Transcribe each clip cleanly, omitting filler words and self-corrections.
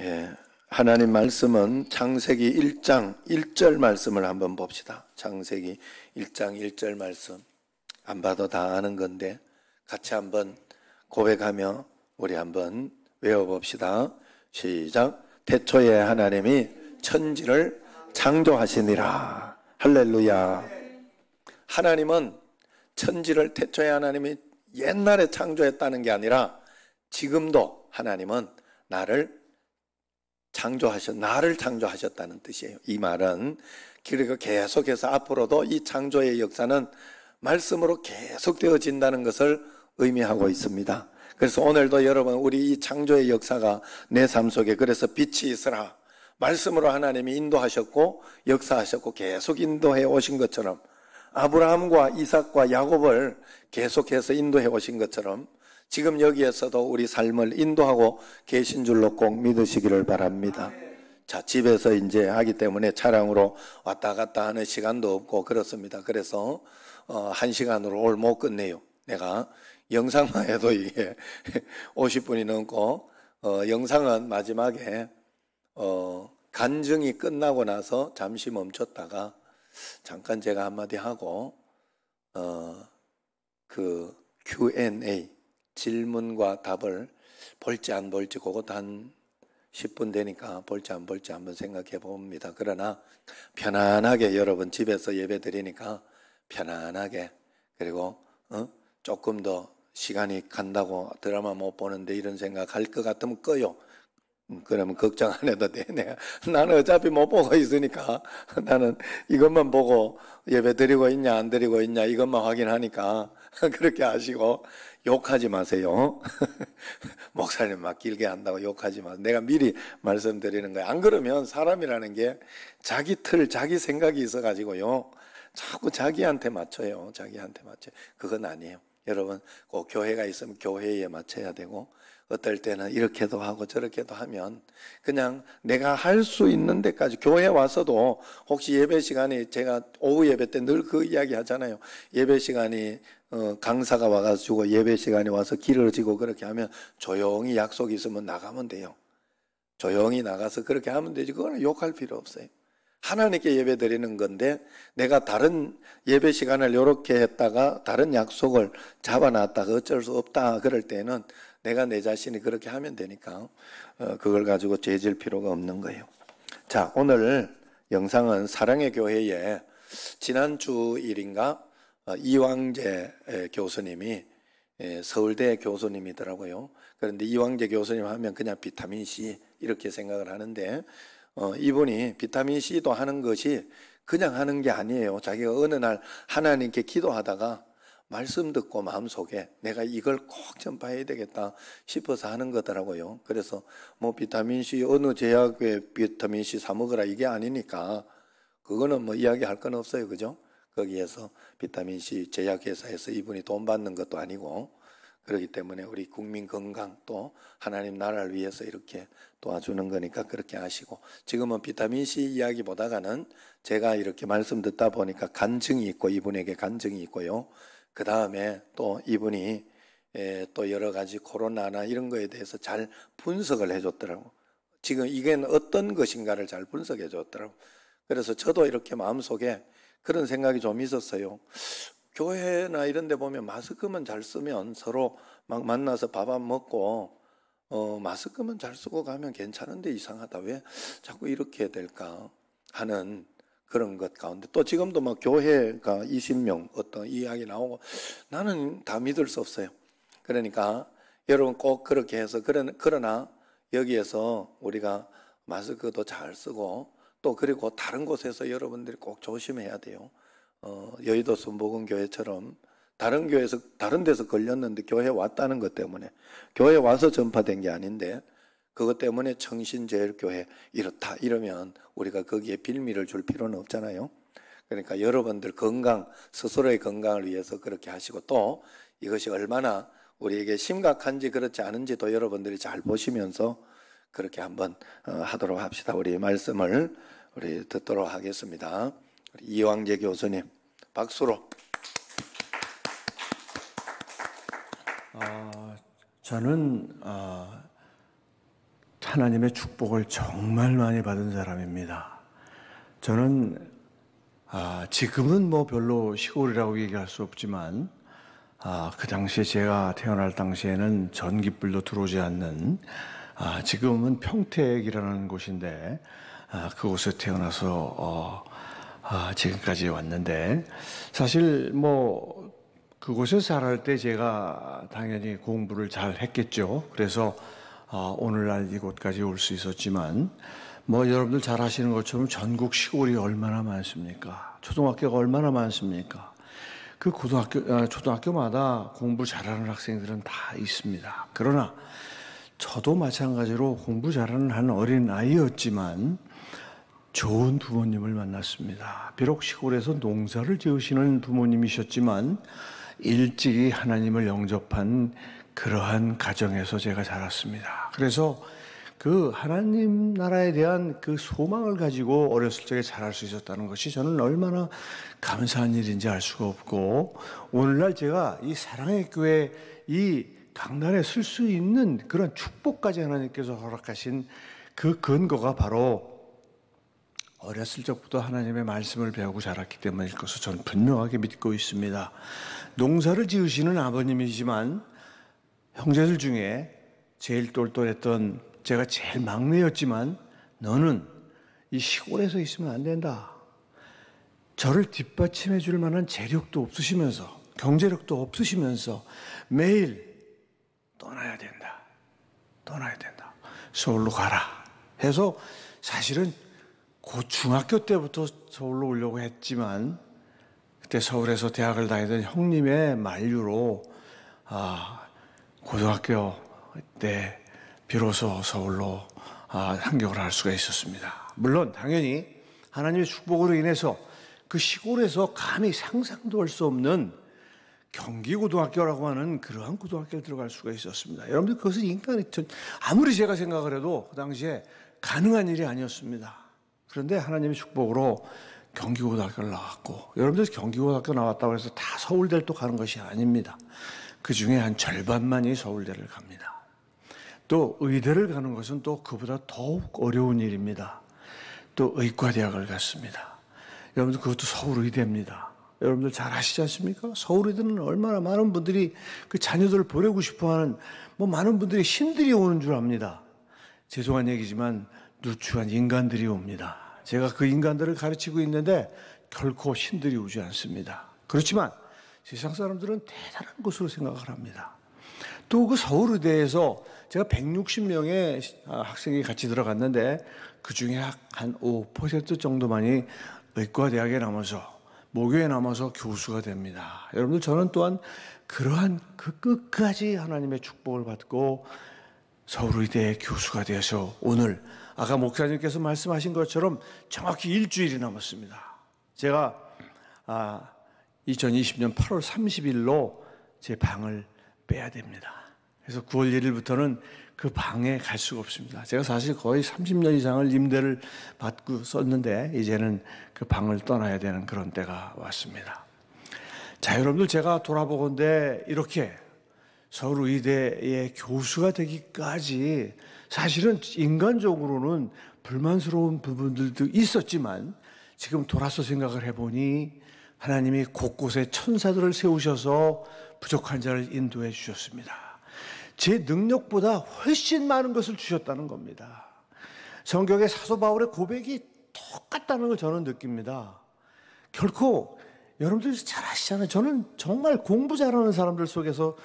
예, 하나님 말씀은 창세기 1장 1절 말씀을 한번 봅시다. 창세기 1장 1절 말씀. 안 봐도 다 아는 건데 같이 한번 고백하며 우리 한번 외워봅시다. 시작. 태초에 하나님이 천지를 창조하시니라. 할렐루야. 하나님은 천지를 태초에 하나님이 옛날에 창조했다는 게 아니라 지금도 하나님은 나를 창조하셨다는 뜻이에요. 이 말은 그리고 계속해서 앞으로도 이 창조의 역사는 말씀으로 계속 되어진다는 것을 의미하고 있습니다. 그래서 오늘도 여러분 우리 이 창조의 역사가 내 삶 속에 그래서 빛이 있으라 말씀으로 하나님이 인도하셨고 역사하셨고 계속 인도해 오신 것처럼 아브라함과 이삭과 야곱을 계속해서 인도해 오신 것처럼 지금 여기에서도 우리 삶을 인도하고 계신 줄로 꼭 믿으시기를 바랍니다. 자, 집에서 이제 하기 때문에 차량으로 왔다 갔다 하는 시간도 없고 그렇습니다. 그래서 1시간으로 오늘 못 끝내요. 내가 영상만 해도 이게 50분이 넘고 영상은 마지막에 간증이 끝나고 나서 잠시 멈췄다가 잠깐 제가 한마디 하고 그 Q&A 질문과 답을 볼지 안 볼지 그것도 한 10분 되니까 볼지 안 볼지 한번 생각해 봅니다. 그러나 편안하게 여러분 집에서 예배 드리니까 편안하게 그리고 조금 더 시간이 간다고 드라마 못 보는데 이런 생각할 것 같으면 꺼요. 그러면 걱정 안 해도 돼. 나는 어차피 못 보고 있으니까 나는 이것만 보고 예배 드리고 있냐 안 드리고 있냐 이것만 확인하니까 그렇게 하시고 욕하지 마세요. 목사님 막 길게 한다고 욕하지 마세요. 내가 미리 말씀드리는 거예요. 안 그러면 사람이라는 게 자기 틀, 자기 생각이 있어가지고요. 자꾸 자기한테 맞춰요. 자기한테 맞춰요. 그건 아니에요. 여러분 꼭 교회가 있으면 교회에 맞춰야 되고 어떨 때는 이렇게도 하고 저렇게도 하면 그냥 내가 할 수 있는 데까지 교회 와서도 혹시 예배 시간에 제가 오후 예배 때 늘 그 이야기 하잖아요. 예배 시간이 강사가 와가지고 예배 시간에 와서 길어지고 그렇게 하면 조용히 약속이 있으면 나가면 돼요. 조용히 나가서 그렇게 하면 되지 그거는 욕할 필요 없어요. 하나님께 예배 드리는 건데 내가 다른 예배 시간을 이렇게 했다가 다른 약속을 잡아놨다가 어쩔 수 없다 그럴 때는 내가 내 자신이 그렇게 하면 되니까 그걸 가지고 죄질 필요가 없는 거예요. 자, 오늘 영상은 사랑의 교회에 지난주 일인가 이왕재 교수님이 서울대 교수님이더라고요. 그런데 이왕재 교수님 하면 그냥 비타민C 이렇게 생각을 하는데 이분이 비타민C도 하는 것이 그냥 하는 게 아니에요. 자기가 어느 날 하나님께 기도하다가 말씀 듣고 마음속에 내가 이걸 꼭 전파해야 되겠다 싶어서 하는 거더라고요. 그래서 뭐 비타민C 어느 제약회 비타민C 사 먹으라 이게 아니니까 그거는 뭐 이야기할 건 없어요. 그죠? 거기에서 비타민C 제약회사에서 이분이 돈 받는 것도 아니고 그렇기 때문에 우리 국민 건강 또 하나님 나라를 위해서 이렇게 도와주는 거니까 그렇게 하시고 지금은 비타민C 이야기 보다가는 제가 이렇게 말씀 듣다 보니까 간증이 있고 이분에게 간증이 있고요. 그 다음에 또 이분이 또 여러 가지 코로나나 이런 거에 대해서 잘 분석을 해줬더라고. 지금 이게 어떤 것인가를 잘 분석해 줬더라고. 그래서 저도 이렇게 마음속에 그런 생각이 좀 있었어요. 교회나 이런 데 보면 마스크만 잘 쓰면 서로 막 만나서 밥 안 먹고 마스크만 잘 쓰고 가면 괜찮은데 이상하다. 왜 자꾸 이렇게 될까 하는 그런 것 가운데 또 지금도 막 교회가 20명 어떤 이야기 나오고 나는 다 믿을 수 없어요. 그러니까 여러분 꼭 그렇게 해서 그러나 여기에서 우리가 마스크도 잘 쓰고 또 그리고 다른 곳에서 여러분들이 꼭 조심해야 돼요. 여의도 순복음교회처럼 다른 교회에서 다른 데서 걸렸는데 교회에 왔다는 것 때문에 교회에 와서 전파된 게 아닌데 그것 때문에 청신제일교회 이렇다 이러면 우리가 거기에 빌미를 줄 필요는 없잖아요. 그러니까 여러분들 건강 스스로의 건강을 위해서 그렇게 하시고 또 이것이 얼마나 우리에게 심각한지 그렇지 않은지도 여러분들이 잘 보시면서 그렇게 한번 하도록 합시다. 우리 말씀을 우리 듣도록 하겠습니다. 우리 이왕재 교수님 박수로. 저는 하나님의 축복을 정말 많이 받은 사람입니다. 저는 지금은 뭐 별로 시골이라고 얘기할 수 없지만 그 당시에 제가 태어날 당시에는 전기불도 들어오지 않는 지금은 평택이라는 곳인데 그곳에 태어나서 지금까지 왔는데 사실 뭐 그곳에 살할 때 제가 당연히 공부를 잘 했겠죠. 그래서 오늘날 이곳까지 올 수 있었지만 뭐 여러분들 잘 아시는 것처럼 전국 시골이 얼마나 많습니까? 초등학교가 얼마나 많습니까? 그 초등학교마다 공부 잘하는 학생들은 다 있습니다. 그러나 저도 마찬가지로 공부 잘하는 한 어린 아이였지만 좋은 부모님을 만났습니다. 비록 시골에서 농사를 지으시는 부모님이셨지만 일찍이 하나님을 영접한 그러한 가정에서 제가 자랐습니다. 그래서 그 하나님 나라에 대한 그 소망을 가지고 어렸을 적에 자랄 수 있었다는 것이 저는 얼마나 감사한 일인지 알 수가 없고, 오늘날 제가 이 사랑의 교회 이 강단에 설 수 있는 그런 축복까지 하나님께서 허락하신 그 근거가 바로 어렸을 적부터 하나님의 말씀을 배우고 자랐기 때문일 것을 저는 분명하게 믿고 있습니다. 농사를 지으시는 아버님이지만 형제들 중에 제일 똘똘했던 제가 제일 막내였지만 너는 이 시골에서 있으면 안 된다. 저를 뒷받침해 줄 만한 재력도 없으시면서 경제력도 없으시면서 매일 떠나야 된다. 서울로 가라. 해서 사실은 고 중학교 때부터 서울로 오려고 했지만 그때 서울에서 대학을 다니던 형님의 만류로 고등학교 때 비로소 서울로 상경을 할 수가 있었습니다. 물론 당연히 하나님의 축복으로 인해서 그 시골에서 감히 상상도 할 수 없는 경기고등학교라고 하는 그러한 고등학교에 들어갈 수가 있었습니다. 여러분들 그것은 인간이 아무리 제가 생각을 해도 그 당시에 가능한 일이 아니었습니다. 그런데 하나님의 축복으로 경기고등학교를 나왔고, 여러분들 경기고등학교 나왔다고 해서 다 서울대를 또 가는 것이 아닙니다. 그 중에 한 절반만이 서울대를 갑니다. 또 의대를 가는 것은 또 그보다 더욱 어려운 일입니다. 또 의과대학을 갔습니다. 여러분들 그것도 서울의대입니다. 여러분들 잘 아시지 않습니까? 서울의대는 얼마나 많은 분들이 그 자녀들을 보내고 싶어하는 많은 분들이 신들이 오는 줄 압니다. 죄송한 얘기지만 누추한 인간들이 옵니다. 제가 그 인간들을 가르치고 있는데 결코 신들이 오지 않습니다. 그렇지만 세상 사람들은 대단한 것으로 생각을 합니다. 또 그 서울의대에서 제가 160명의 학생이 같이 들어갔는데 그 중에 한 5% 정도만이 의과대학에 남아서 모교에 남아서 교수가 됩니다. 여러분들 저는 또한 그러한 그 끝까지 하나님의 축복을 받고 서울의대의 교수가 되어서 오늘 아까 목사님께서 말씀하신 것처럼 정확히 일주일이 남았습니다. 제가 2020년 8월 30일로 제 방을 빼야 됩니다. 그래서 9월 1일부터는 그 방에 갈 수가 없습니다. 제가 사실 거의 30년 이상을 임대를 받고 썼는데 이제는 그 방을 떠나야 되는 그런 때가 왔습니다. 자, 여러분들 제가 돌아보건대 이렇게 서울의대의 교수가 되기까지 사실은 인간적으로는 불만스러운 부분들도 있었지만 지금 돌아서 생각을 해보니 하나님이 곳곳에 천사들을 세우셔서 부족한 자를 인도해 주셨습니다. 제 능력보다 훨씬 많은 것을 주셨다는 겁니다. 성경의 사도 바울의 고백이 똑같다는 걸 저는 느낍니다. 결코 여러분들 잘 아시잖아요. 저는 정말 공부 잘하는 사람들 속에서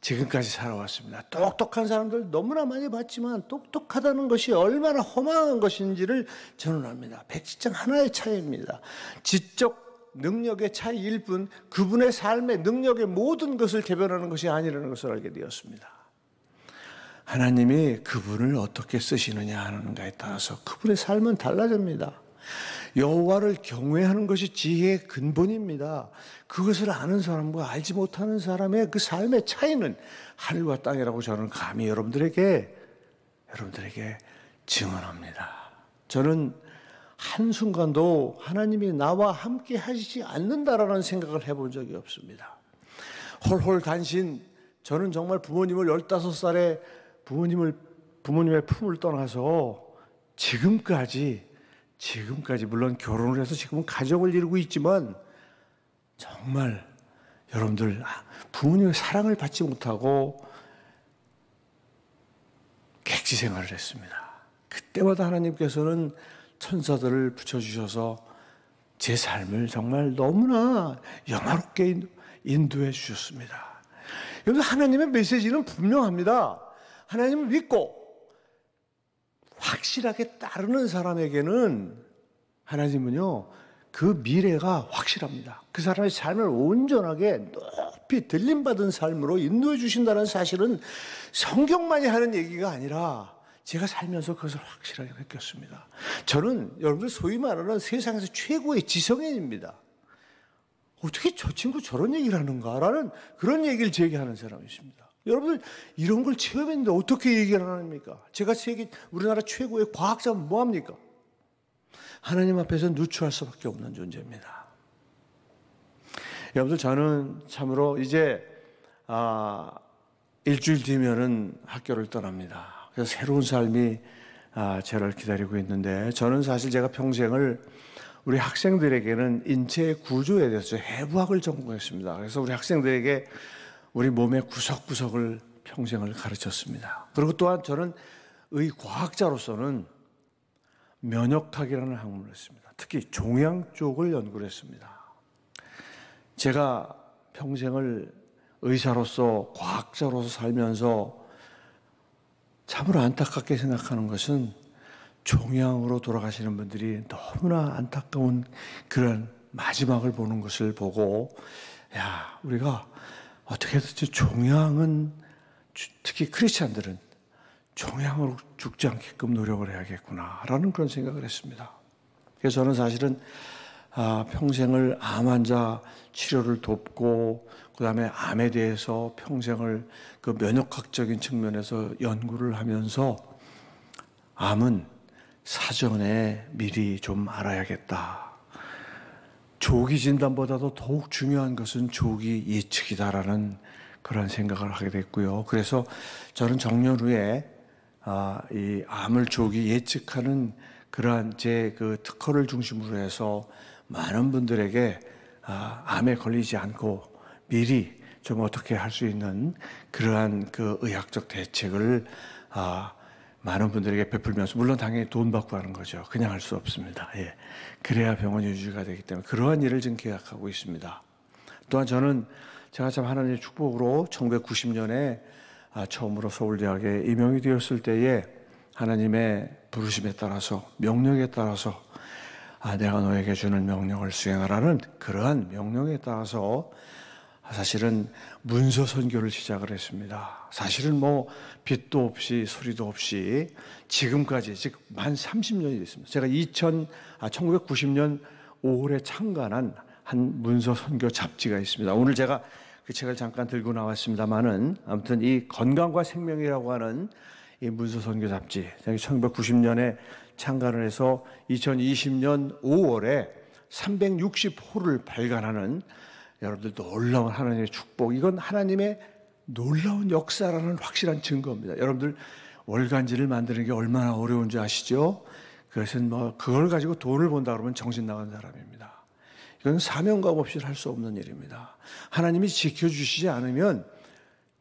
지금까지 살아왔습니다. 똑똑한 사람들 너무나 많이 봤지만 똑똑하다는 것이 얼마나 허망한 것인지를 저는 압니다. 백지장 하나의 차이입니다. 지적 능력의 차이일 뿐 그분의 삶의 능력의 모든 것을 대변하는 것이 아니라는 것을 알게 되었습니다. 하나님이 그분을 어떻게 쓰시느냐 하는가에 따라서 그분의 삶은 달라집니다. 여호와를 경외하는 것이 지혜의 근본입니다. 그것을 아는 사람과 알지 못하는 사람의 그 삶의 차이는 하늘과 땅이라고 저는 감히 여러분들에게 증언합니다. 저는 한순간도 하나님이 나와 함께 하시지 않는다라는 생각을 해본 적이 없습니다. 홀홀 단신, 저는 정말 부모님을 15살에 부모님을 부모님의 품을 떠나서 지금까지 물론 결혼을 해서 지금은 가정을 이루고 있지만 정말 여러분들 부모님의 사랑을 받지 못하고 객지 생활을 했습니다. 그때마다 하나님께서는 천사들을 붙여주셔서 제 삶을 정말 너무나 영화롭게 인도해 주셨습니다. 여러분, 하나님의 메시지는 분명합니다. 하나님을 믿고 확실하게 따르는 사람에게는 하나님은요, 그 미래가 확실합니다. 그 사람의 삶을 온전하게 높이 들림받은 삶으로 인도해 주신다는 사실은 성경만이 하는 얘기가 아니라 제가 살면서 그것을 확실하게 느꼈습니다. 저는 여러분들 소위 말하는 세상에서 최고의 지성인입니다. 어떻게 저 친구 저런 얘기를 하는가라는 그런 얘기를 제게 하는 사람이 있습니다. 여러분들 이런 걸 체험했는데 어떻게 얘기를 합니까? 제가 우리나라 최고의 과학자면 뭐합니까? 하나님 앞에서 누추할 수밖에 없는 존재입니다. 여러분들, 저는 참으로 이제 일주일 뒤면은 학교를 떠납니다. 그래서 새로운 삶이 저를 기다리고 있는데, 저는 사실 제가 평생을 우리 학생들에게는 인체 구조에 대해서 해부학을 전공했습니다. 그래서 우리 학생들에게 우리 몸의 구석구석을 평생을 가르쳤습니다. 그리고 또한 저는 의과학자로서는 면역학이라는 학문을 했습니다. 특히 종양 쪽을 연구를 했습니다. 제가 평생을 의사로서 과학자로서 살면서 참으로 안타깝게 생각하는 것은 종양으로 돌아가시는 분들이 너무나 안타까운 그런 마지막을 보는 것을 보고, 야, 우리가 어떻게든지 종양은, 특히 크리스찬들은 종양으로 죽지 않게끔 노력을 해야겠구나라는 그런 생각을 했습니다. 그래서 저는 사실은 평생을 암 환자 치료를 돕고, 그 다음에 암에 대해서 평생을 그 면역학적인 측면에서 연구를 하면서 암은 사전에 미리 좀 알아야겠다. 조기 진단보다도 더욱 중요한 것은 조기 예측이다라는 그런 생각을 하게 됐고요. 그래서 저는 정년 후에 이 암을 조기 예측하는 그러한 제 그 특허를 중심으로 해서 많은 분들에게 암에 걸리지 않고 미리 좀 어떻게 할 수 있는 그러한 그 의학적 대책을 많은 분들에게 베풀면서, 물론 당연히 돈 받고 하는 거죠. 그냥 할 수 없습니다. 예. 그래야 병원 유지가 되기 때문에 그러한 일을 지금 계획하고 있습니다. 또한 저는 제가 참 하나님의 축복으로 1990년에 처음으로 서울대학에 임용이 되었을 때에 하나님의 부르심에 따라서, 명령에 따라서 내가 너에게 주는 명령을 수행하라는 그러한 명령에 따라서 사실은 문서 선교를 시작을 했습니다. 사실은 뭐 빛도 없이 소리도 없이 지금까지, 즉 만 30년이 됐습니다. 제가 1990년 5월에 창간한 한 문서 선교 잡지가 있습니다. 오늘 제가 그 책을 잠깐 들고 나왔습니다만은, 아무튼 이 건강과 생명이라고 하는 이 문서 선교 잡지, 1990년에 창간을 해서 2020년 5월에 360호를 발간하는, 여러분들 놀라운 하나님의 축복, 이건 하나님의 놀라운 역사라는 확실한 증거입니다. 여러분들 월간지를 만드는 게 얼마나 어려운지 아시죠? 그것은 뭐 그걸 가지고 돈을 번다 그러면 정신 나간 사람입니다. 이건 사명감 없이 할 수 없는 일입니다. 하나님이 지켜주시지 않으면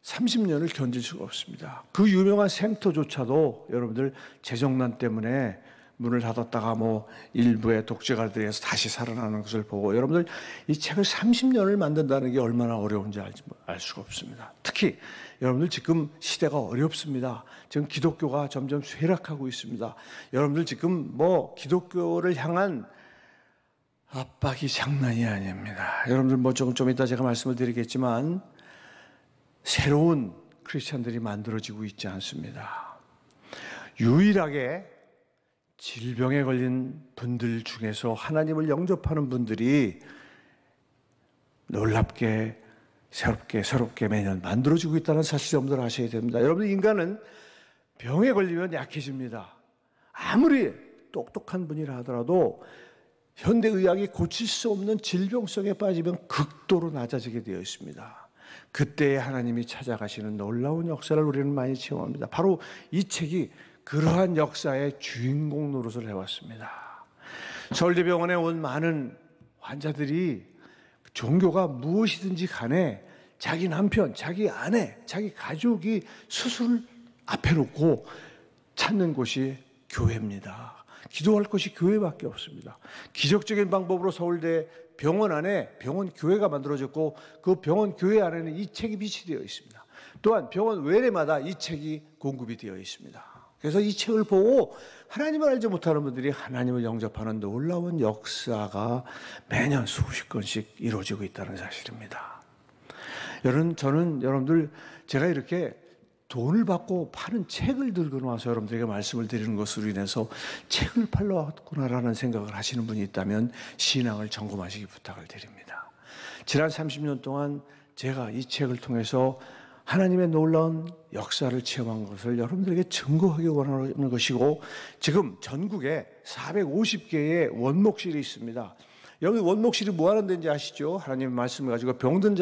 30년을 견딜 수가 없습니다. 그 유명한 생터조차도 여러분들 재정난 때문에 문을 닫았다가 뭐 일부의 독재가들에서 다시 살아나는 것을 보고, 여러분들 이 책을 30년을 만든다는 게 얼마나 어려운지 알 수가 없습니다. 특히 여러분들 지금 시대가 어렵습니다. 지금 기독교가 점점 쇠락하고 있습니다. 여러분들 지금 뭐 기독교를 향한 압박이 장난이 아닙니다. 여러분들 뭐 좀 이따 제가 말씀을 드리겠지만 새로운 크리스찬들이 만들어지고 있지 않습니다. 유일하게 질병에 걸린 분들 중에서 하나님을 영접하는 분들이 놀랍게 새롭게 매년 만들어지고 있다는 사실 여러분들 아셔야 됩니다. 여러분, 인간은 병에 걸리면 약해집니다. 아무리 똑똑한 분이라 하더라도 현대의학이 고칠 수 없는 질병성에 빠지면 극도로 낮아지게 되어 있습니다. 그때에 하나님이 찾아가시는 놀라운 역사를 우리는 많이 체험합니다. 바로 이 책이 그러한 역사의 주인공 노릇을 해왔습니다. 서울대병원에 온 많은 환자들이 종교가 무엇이든지 간에 자기 남편, 자기 아내, 자기 가족이 수술을 앞에 놓고 찾는 곳이 교회입니다. 기도할 곳이 교회밖에 없습니다. 기적적인 방법으로 서울대 병원 안에 병원 교회가 만들어졌고 그 병원 교회 안에는 이 책이 비치되어 있습니다. 또한 병원 외래마다 이 책이 공급이 되어 있습니다. 그래서 이 책을 보고 하나님을 알지 못하는 분들이 하나님을 영접하는 놀라운 역사가 매년 수십 건씩 이루어지고 있다는 사실입니다. 저는 여러분들 제가 이렇게 돈을 받고 파는 책을 들고 나와서 여러분들에게 말씀을 드리는 것으로 인해서 책을 팔러 왔구나라는 생각을 하시는 분이 있다면 신앙을 점검하시기 부탁을 드립니다. 지난 30년 동안 제가 이 책을 통해서 하나님의 놀라운 역사를 체험한 것을 여러분들에게 증거하기 원하는 것이고, 지금 전국에 450개의 원목실이 있습니다. 여기 원목실이 뭐 하는 데인지 아시죠? 하나님의 말씀을 가지고 병든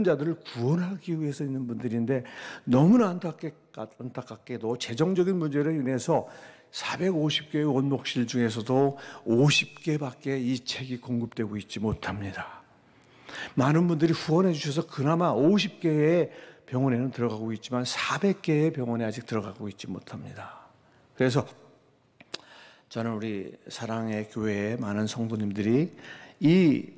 자들을 구원하기 위해서 있는 분들인데, 너무나 안타깝게도 재정적인 문제로 인해서 450개의 원목실 중에서도 50개밖에 이 책이 공급되고 있지 못합니다. 많은 분들이 후원해 주셔서 그나마 50개의 병원에는 들어가고 있지만 400개의 병원에 아직 들어가고 있지 못합니다. 그래서 저는 우리 사랑의 교회의 많은 성도님들이 이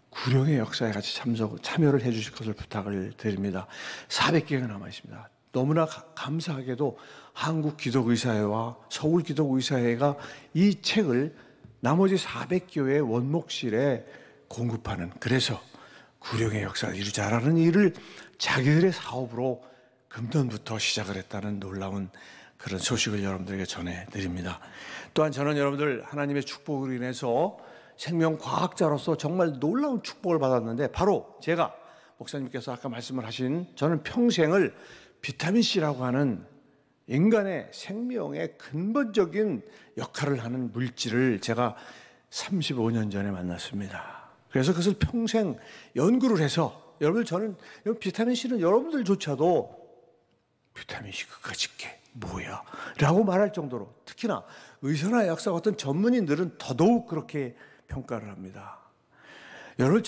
구령의 역사에 같이 참여를 해 주실 것을 부탁을 드립니다. 400개가 남아 있습니다. 너무나 감사하게도 한국기독의사회와 서울기독의사회가 이 책을 나머지 400교회 원목실에 공급하는, 그래서 구령의 역사를 이루자라는 일을 자기들의 사업으로 금년부터 시작을 했다는 놀라운 그런 소식을 여러분들에게 전해드립니다. 또한 저는 여러분들 하나님의 축복으로 인해서 생명과학자로서 정말 놀라운 축복을 받았는데, 바로 제가 목사님께서 아까 말씀을 하신, 저는 평생을 비타민C라고 하는 인간의 생명의 근본적인 역할을 하는 물질을 제가 35년 전에 만났습니다. 그래서 그것을 평생 연구를 해서, 여러분들, 저는 비타민C는 여러분들조차도 비타민C 그까짓 게 뭐야? 라고 말할 정도로, 특히나 의사나 약사 같은 전문인들은 더더욱 그렇게 평가를 합니다. 여러분,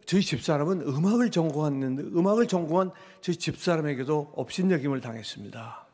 저희 집사람은 음악을 전공한 저희 집사람에게도 업신여김을 당했습니다.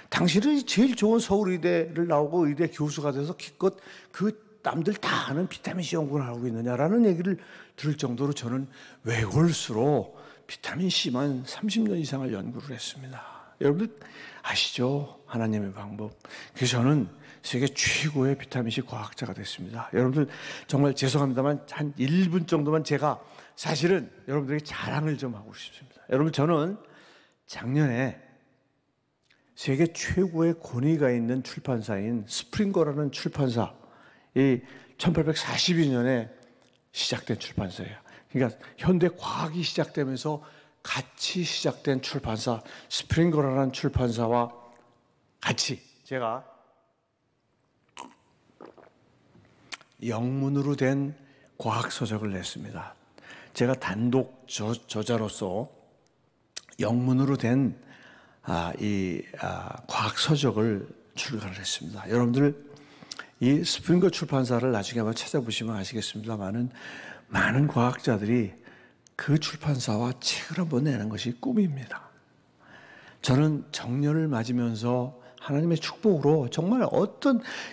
당신은 제일 좋은 서울의대를 나오고 의대 교수가 돼서 기껏 그 남들 다 아는 비타민C 연구를 하고 있느냐라는 얘기를 들을 정도로 저는 외골수로 비타민C만 30년 이상을 연구를 했습니다. 여러분들 아시죠? 하나님의 방법. 그래서 저는 세계 최고의 비타민C 과학자가 됐습니다. 여러분들 정말 죄송합니다만 한 1분 정도만 제가 사실은 여러분들에게 자랑을 좀 하고 싶습니다. 여러분, 저는 작년에 세계 최고의 권위가 있는 출판사인 스프링거라는 출판사, 이 1842년에 시작된 출판사예요. 그러니까 현대 과학이 시작되면서 같이 시작된 출판사 스프링거라는 출판사와 같이 제가 영문으로 된 과학서적을 냈습니다. 제가 단독 저자로서 영문으로 된 과학서적을 출간을 했습니다. 여러분들, 이 스프링거 출판사를 나중에 한번 찾아보시면 아시겠습니다만은 많은 과학자들이 그 출판사와 책을 한번 내는 것이 꿈입니다. 저는 정년을 맞으면서 하나님의 축복으로 정말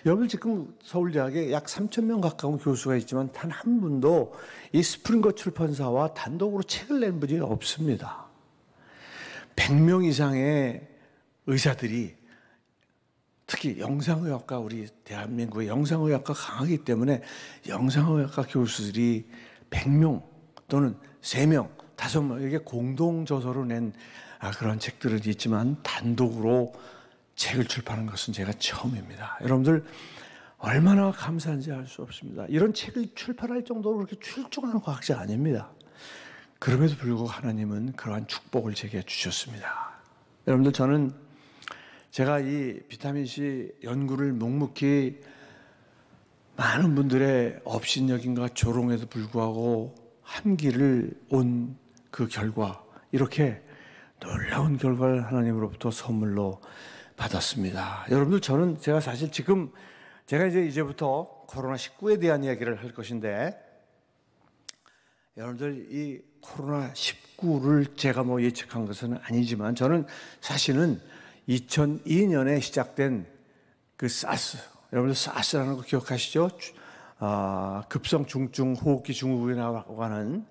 여러분 지금 서울대학에 약 3,000명 가까운 교수가 있지만 단 한 분도 이 스프링거 출판사와 단독으로 책을 낸 분이 없습니다. 100명 이상의 의사들이, 특히 영상의학과, 우리 대한민국의 영상의학과 강하기 때문에 영상의학과 교수들이 100명 또는 3명, 5명 이렇게 공동 저서로 낸 그런 책들은 있지만 단독으로 책을 출판한 것은 제가 처음입니다. 여러분들 얼마나 감사한지 알 수 없습니다. 이런 책을 출판할 정도로 그렇게 출중한 과학자 아닙니다. 그럼에도 불구하고 하나님은 그러한 축복을 제게 주셨습니다. 여러분들, 저는 제가 이 비타민C 연구를 묵묵히 많은 분들의 업신여김과 조롱에도 불구하고 한 길을 온 그 결과 이렇게 놀라운 결과를 하나님으로부터 선물로 받았습니다. 여러분들, 제가 사실 지금 제가 이제부터 코로나19에 대한 이야기를 할 것인데, 여러분들 이 코로나19를 제가 예측한 것은 아니지만, 저는 사실은 2002년에 시작된 그 사스, 여러분들 사스라는 거 기억하시죠? 급성 중증 호흡기 증후군이라고 하는,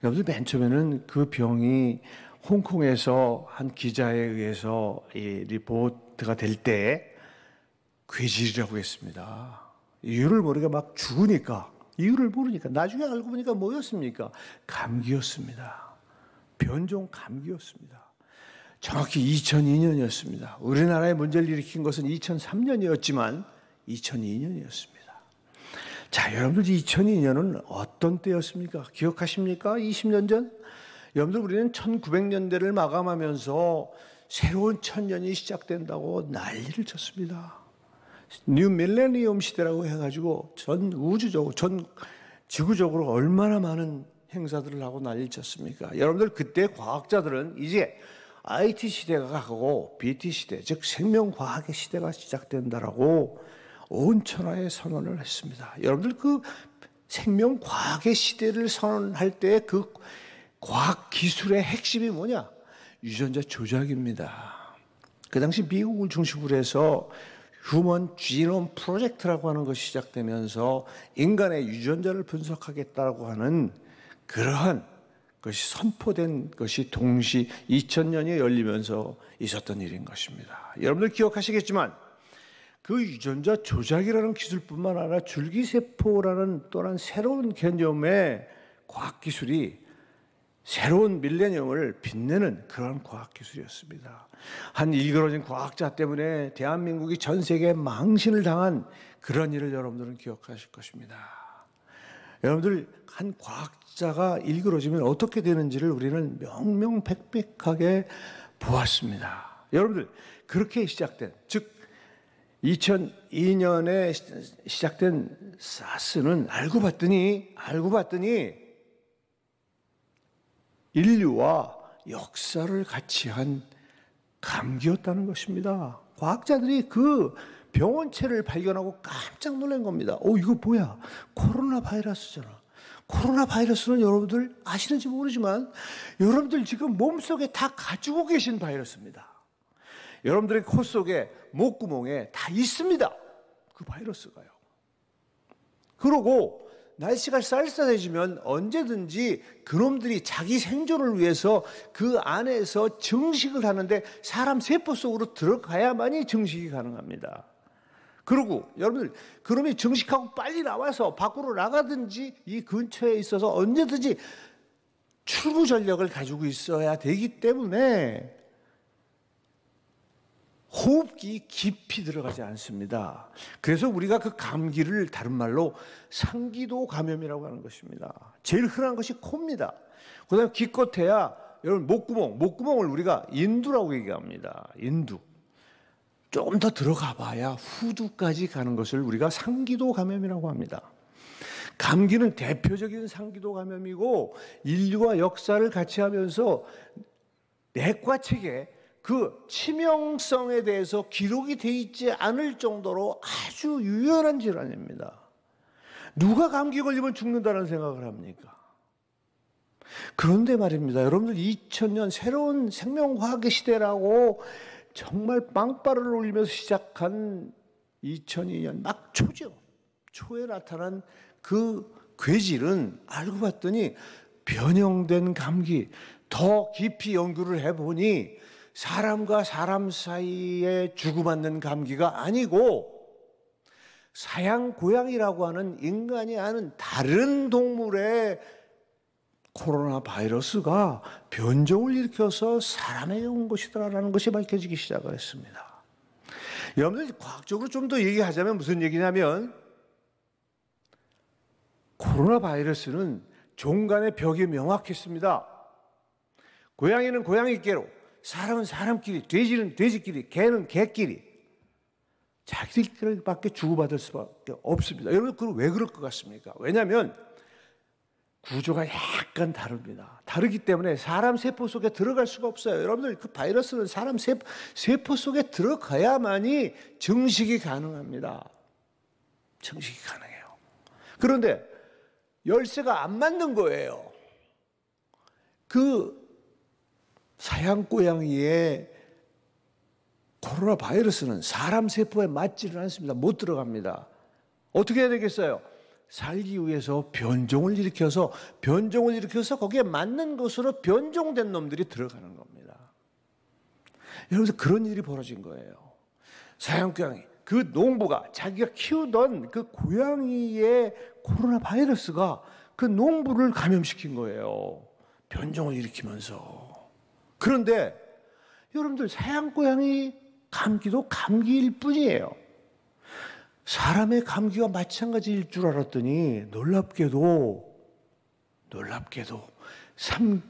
여러분들 맨 처음에는 그 병이 홍콩에서 한 기자에 의해서 이 리포트가 될 때 괴질이라고 했습니다. 이유를 모르게 막 죽으니까, 이유를 모르니까 나중에 알고 보니까 뭐였습니까? 감기였습니다. 변종 감기였습니다. 정확히 2002년이었습니다. 우리나라에 문제를 일으킨 것은 2003년이었지만 2002년이었습니다. 자, 여러분들 2002년은 어떤 때였습니까? 기억하십니까? 20년 전? 여러분들, 우리는 1900년대를 마감하면서 새로운 천년이 시작된다고 난리를 쳤습니다. 뉴 밀레니엄 시대라고 해가지고 전 우주적으로, 전 지구적으로 얼마나 많은 행사들을 하고 난리를 쳤습니까? 여러분들, 그때 과학자들은 이제 IT 시대가 가고 BT 시대, 즉 생명과학의 시대가 시작된다라고 온 천하에 선언을 했습니다. 여러분들, 그 생명과학의 시대를 선언할 때 그 과학 기술의 핵심이 뭐냐? 유전자 조작입니다. 그 당시 미국을 중심으로 해서 휴먼 지놈 프로젝트라고 하는 것이 시작되면서 인간의 유전자를 분석하겠다고 하는 그러한 것이 선포된 것이 동시 2000년이 열리면서 있었던 일인 것입니다. 여러분들 기억하시겠지만, 그 유전자 조작이라는 기술뿐만 아니라 줄기세포라는 또한 새로운 개념의 과학기술이 새로운 밀레니엄을 빛내는 그런 과학기술이었습니다. 한 일그러진 과학자 때문에 대한민국이 전 세계에 망신을 당한 그런 일을 여러분들은 기억하실 것입니다. 여러분들, 한 과학자가 일그러지면 어떻게 되는지를 우리는 명명백백하게 보았습니다. 여러분들, 그렇게 시작된, 즉 2002년에 시작된 사스는 알고 봤더니 인류와 역사를 같이 한 감기였다는 것입니다. 과학자들이 그 병원체를 발견하고 깜짝 놀란 겁니다. 이거 뭐야? 코로나 바이러스잖아. 코로나 바이러스는 여러분들 아시는지 모르지만 여러분들 지금 몸속에 다 가지고 계신 바이러스입니다. 여러분들의 코 속에, 목구멍에 다 있습니다. 그 바이러스가요. 그러고 날씨가 쌀쌀해지면 언제든지 그놈들이 자기 생존을 위해서 그 안에서 증식을 하는데 사람 세포 속으로 들어가야만이 증식이 가능합니다. 그리고 여러분들, 그놈이 증식하고 빨리 나와서 밖으로 나가든지 이 근처에 있어서 언제든지 출구 전력을 가지고 있어야 되기 때문에 호흡기 깊이 들어가지 않습니다. 그래서 우리가 그 감기를 다른 말로 상기도 감염이라고 하는 것입니다. 제일 흔한 것이 코입니다. 그 다음에 기껏해야 여러분 목구멍을 우리가 인두라고 얘기합니다. 인두. 조금 더 들어가 봐야 후두까지 가는 것을 우리가 상기도 감염이라고 합니다. 감기는 대표적인 상기도 감염이고 인류와 역사를 같이 하면서 내과 책에 그 치명성에 대해서 기록이 되어 있지 않을 정도로 아주 유연한 질환입니다. 누가 감기 걸리면 죽는다는 생각을 합니까? 그런데 말입니다. 여러분들, 2000년 새로운 생명과학의 시대라고 정말 빵빠를 올리면서 시작한 2002년 막 초에 나타난 그 괴질은 알고 봤더니 변형된 감기, 더 깊이 연구를 해보니 사람과 사람 사이에 주고받는 감기가 아니고 사양 고양이라고 하는 인간이 아는 다른 동물의 코로나 바이러스가 변종을 일으켜서 사람에게 온 것이다라는 것이 밝혀지기 시작을 했습니다. 여러분들, 과학적으로 좀 더 얘기하자면 무슨 얘기냐면, 코로나 바이러스는 종간의 벽이 명확했습니다. 고양이는 고양이끼로, 사람은 사람끼리, 돼지는 돼지끼리, 개는 개끼리 자기들끼리밖에 주고받을 수밖에 없습니다. 여러분, 그럼 왜 그럴 것 같습니까? 왜냐하면 구조가 약간 다릅니다. 다르기 때문에 사람 세포 속에 들어갈 수가 없어요. 여러분들 그 바이러스는 사람 세포 속에 들어가야만이 증식이 가능합니다. 증식이 가능해요. 그런데 열쇠가 안 맞는 거예요. 그 사냥고양이의 코로나 바이러스는 사람 세포에 맞지를 않습니다. 못 들어갑니다. 어떻게 해야 되겠어요? 살기 위해서 변종을 일으켜서 거기에 맞는 것으로 변종된 놈들이 들어가는 겁니다. 여러분들 그런 일이 벌어진 거예요. 사냥고양이, 그 농부가 자기가 키우던 그 고양이의 코로나 바이러스가 그 농부를 감염시킨 거예요. 변종을 일으키면서. 그런데 여러분들 사냥고양이 감기도 감기일 뿐이에요. 사람의 감기와 마찬가지일 줄 알았더니 놀랍게도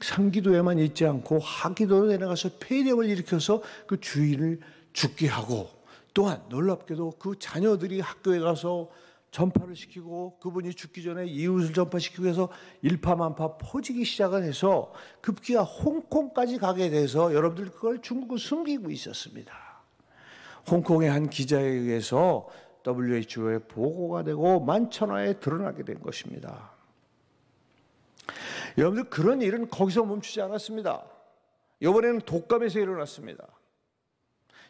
상기도에만 있지 않고 하기도에 내려가서 폐렴을 일으켜서 그 주인을 죽게 하고, 또한 놀랍게도 그 자녀들이 학교에 가서 전파를 시키고 그분이 죽기 전에 이웃을 전파시키고 해서 일파만파 퍼지기 시작을 해서 급기야 홍콩까지 가게 돼서 여러분들 그걸 중국은 숨기고 있었습니다. 홍콩의 한 기자에 의해서 WHO에 보고가 되고 만천하에 드러나게 된 것입니다. 여러분들 그런 일은 거기서 멈추지 않았습니다. 이번에는 독감에서 일어났습니다.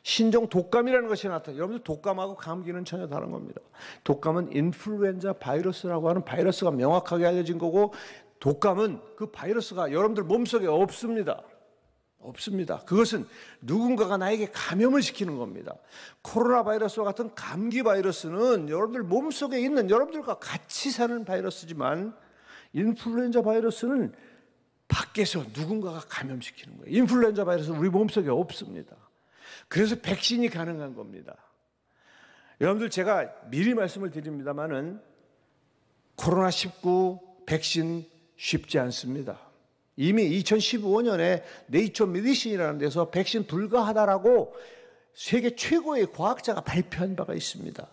신종 독감이라는 것이 나타나요. 여러분들 독감하고 감기는 전혀 다른 겁니다. 독감은 인플루엔자 바이러스라고 하는 바이러스가 명확하게 알려진 거고, 독감은 그 바이러스가 여러분들 몸속에 없습니다. 그것은 누군가가 나에게 감염을 시키는 겁니다. 코로나 바이러스와 같은 감기 바이러스는 여러분들 몸속에 있는 여러분들과 같이 사는 바이러스지만, 인플루엔자 바이러스는 밖에서 누군가가 감염시키는 거예요. 인플루엔자 바이러스는 우리 몸속에 없습니다. 그래서 백신이 가능한 겁니다. 여러분들 제가 미리 말씀을 드립니다마는 코로나19 백신 쉽지 않습니다. 이미 2015년에 네이처 메디신이라는 데서 백신 불가하다라고 세계 최고의 과학자가 발표한 바가 있습니다.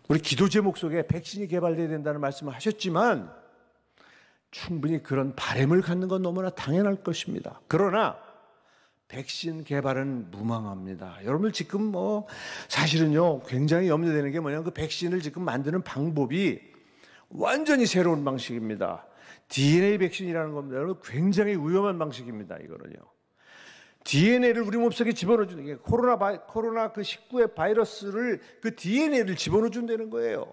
우리 기도 제목 속에 백신이 개발돼야 된다는 말씀을 하셨지만 충분히 그런 바람을 갖는 건 너무나 당연할 것입니다. 그러나 백신 개발은 무망합니다. 여러분들 지금 사실은요 굉장히 염려되는 게 뭐냐면 그 백신을 지금 만드는 방법이 완전히 새로운 방식입니다. DNA 백신이라는 겁니다. 여러분 굉장히 위험한 방식입니다. 이거는요. DNA를 우리 몸속에 집어넣어 주는 게 코로나 그 19의 바이러스를 그 DNA를 집어넣어 준다는 거예요.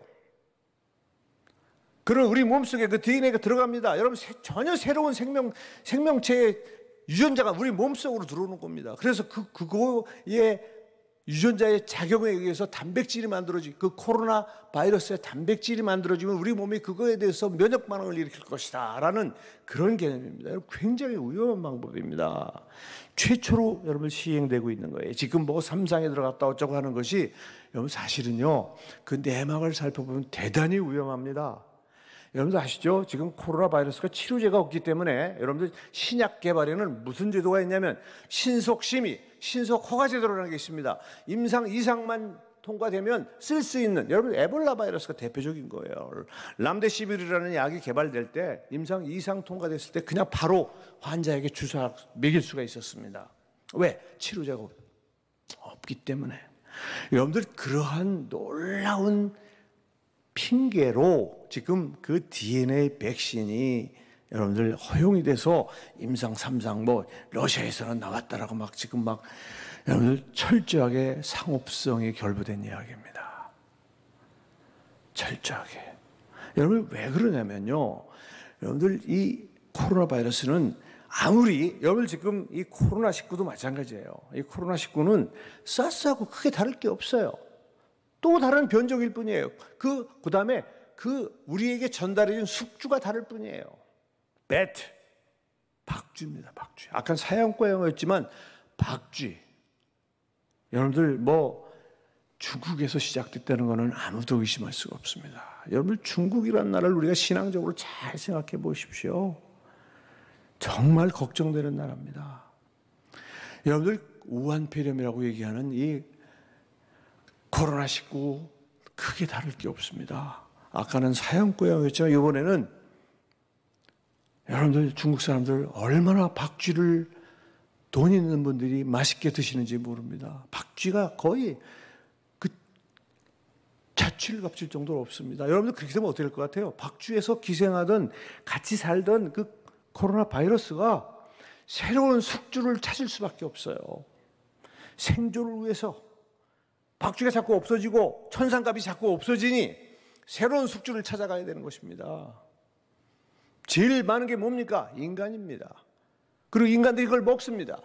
그럼 우리 몸속에 그 DNA가 들어갑니다. 여러분 전혀 새로운 생명체의 유전자가 우리 몸속으로 들어오는 겁니다. 그래서 그거의 유전자의 작용에 의해서 단백질이 만들어지고 그 코로나 바이러스의 단백질이 만들어지면 우리 몸이 그거에 대해서 면역 반응을 일으킬 것이다 라는 그런 개념입니다. 굉장히 위험한 방법입니다. 최초로 여러분 시행되고 있는 거예요. 지금 3상에 들어갔다 어쩌고 하는 것이 여러분 사실은요 그 내막을 살펴보면 대단히 위험합니다. 여러분들 아시죠? 지금 코로나 바이러스가 치료제가 없기 때문에 여러분들 신약 개발에는 무슨 제도가 있냐면 신속 허가 제도라는 게 있습니다. 임상 2상만 통과되면 쓸 수 있는, 여러분 에볼라 바이러스가 대표적인 거예요. 람데시비르라는 약이 개발될 때 임상 2상 통과됐을 때 그냥 바로 환자에게 주사 먹일 수가 있었습니다. 왜? 치료제가 없기 때문에. 여러분들 그러한 놀라운 핑계로 지금 그 DNA 백신이 여러분들 허용이 돼서 임상 3상 러시아에서는 나왔다라고 지금 여러분들 철저하게 상업성이 결부된 이야기입니다. 철저하게. 여러분 왜 그러냐면요. 여러분들 이 코로나 바이러스는 여러분 지금 이 코로나19도 마찬가지예요. 이 코로나19는 사스하고 크게 다를 게 없어요. 또 다른 변종일 뿐이에요. 그 다음에 우리에게 전달해준 숙주가 다를 뿐이에요. 박쥐입니다. 박쥐. 아까 사냥고양이였지만 박쥐. 여러분들 중국에서 시작됐다는 것은 아무도 의심할 수가 없습니다. 여러분들 중국이라는 나라를 우리가 신앙적으로 잘 생각해 보십시오. 정말 걱정되는 나라입니다. 여러분들 우한폐렴이라고 얘기하는 이 코로나19 크게 다를 게 없습니다. 아까는 사형고양이였지만 이번에는 여러분들 중국 사람들 얼마나 박쥐를 돈 있는 분들이 맛있게 드시는지 모릅니다. 박쥐가 거의 그 자취를 값질 정도로 없습니다. 여러분들 그렇게 되면 어떻게 될 것 같아요? 박쥐에서 기생하던 같이 살던 그 코로나 바이러스가 새로운 숙주를 찾을 수밖에 없어요. 생존을 위해서 박쥐가 자꾸 없어지고 천상갑이 자꾸 없어지니 새로운 숙주를 찾아가야 되는 것입니다. 제일 많은 게 뭡니까? 인간입니다. 그리고 인간들이 이걸 먹습니다.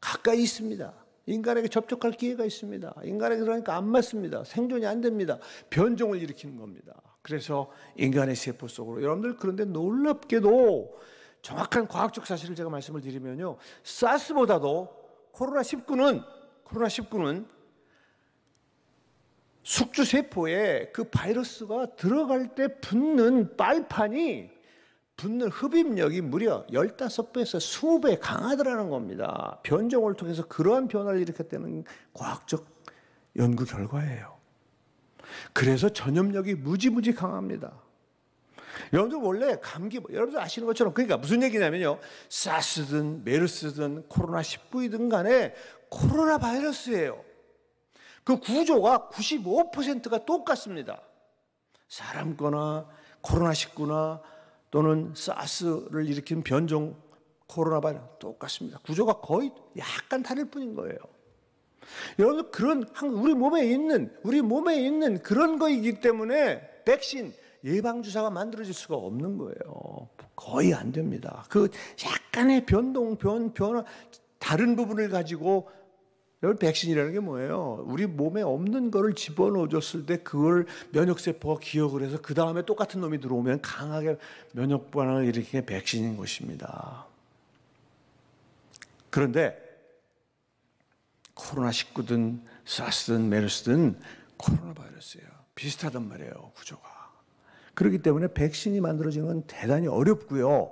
가까이 있습니다. 인간에게 접촉할 기회가 있습니다. 인간에게 그러니까 안 맞습니다. 생존이 안 됩니다. 변종을 일으키는 겁니다. 그래서 인간의 세포 속으로 여러분들 그런데 놀랍게도 정확한 과학적 사실을 제가 말씀을 드리면요. 사스보다도 코로나19는 숙주 세포에 그 바이러스가 들어갈 때 붙는 빨판이 붙는 흡입력이 무려 15배에서 20배 강하더라는 겁니다. 변종을 통해서 그러한 변화를 일으켰다는 과학적 연구 결과예요. 그래서 전염력이 무지무지 강합니다. 여러분들 원래 감기, 여러분들 아시는 것처럼 그러니까 무슨 얘기냐면요. 사스든 메르스든 코로나19든 간에 코로나 바이러스예요. 그 구조가 95%가 똑같습니다. 사람 거나 코로나19나 또는 사스를 일으킨 변종 코로나 바이러스 똑같습니다. 구조가 거의 약간 다를 뿐인 거예요. 여러분 그런 우리 몸에 있는 그런 거이기 때문에 백신 예방주사가 만들어질 수가 없는 거예요. 거의 안 됩니다. 그 약간의 변화 다른 부분을 가지고 여러분 백신이라는 게 뭐예요? 우리 몸에 없는 거를 집어넣어줬을 때 그걸 면역세포가 기억을 해서 그 다음에 똑같은 놈이 들어오면 강하게 면역 반응을 일으키는 게 백신인 것입니다. 그런데 코로나19든 사스든 메르스든 코로나 바이러스예요. 비슷하단 말이에요. 구조가. 그렇기 때문에 백신이 만들어지는 건 대단히 어렵고요.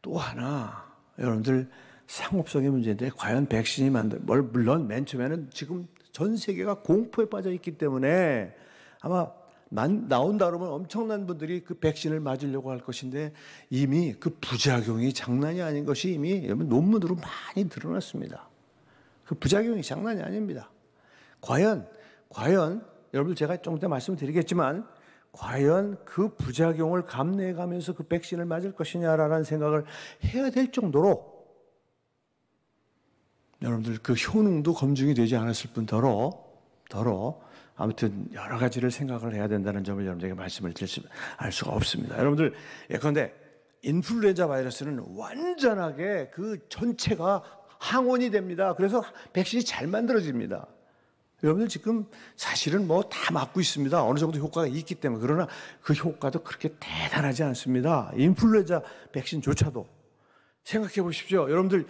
또 하나 여러분들 상업성의 문제인데 과연 백신이 물론 맨 처음에는 지금 전 세계가 공포에 빠져 있기 때문에 아마 나온다 그러면 엄청난 분들이 그 백신을 맞으려고 할 것인데 이미 그 부작용이 장난이 아닌 것이 이미 논문으로 많이 드러났습니다. 그 부작용이 장난이 아닙니다. 과연 여러분들 제가 좀 이따 말씀드리겠지만 과연 그 부작용을 감내해가면서 그 백신을 맞을 것이냐라는 생각을 해야 될 정도로 여러분들 그 효능도 검증이 되지 않았을 뿐더러 아무튼 여러 가지를 생각을 해야 된다는 점을 여러분들에게 말씀을 알 수가 없습니다. 여러분들 예컨대 인플루엔자 바이러스는 완전하게 그 전체가 항원이 됩니다. 그래서 백신이 잘 만들어집니다. 여러분들 지금 사실은 뭐 다 맞고 있습니다. 어느 정도 효과가 있기 때문에. 그러나 그 효과도 그렇게 대단하지 않습니다. 인플루엔자 백신조차도. 생각해 보십시오. 여러분들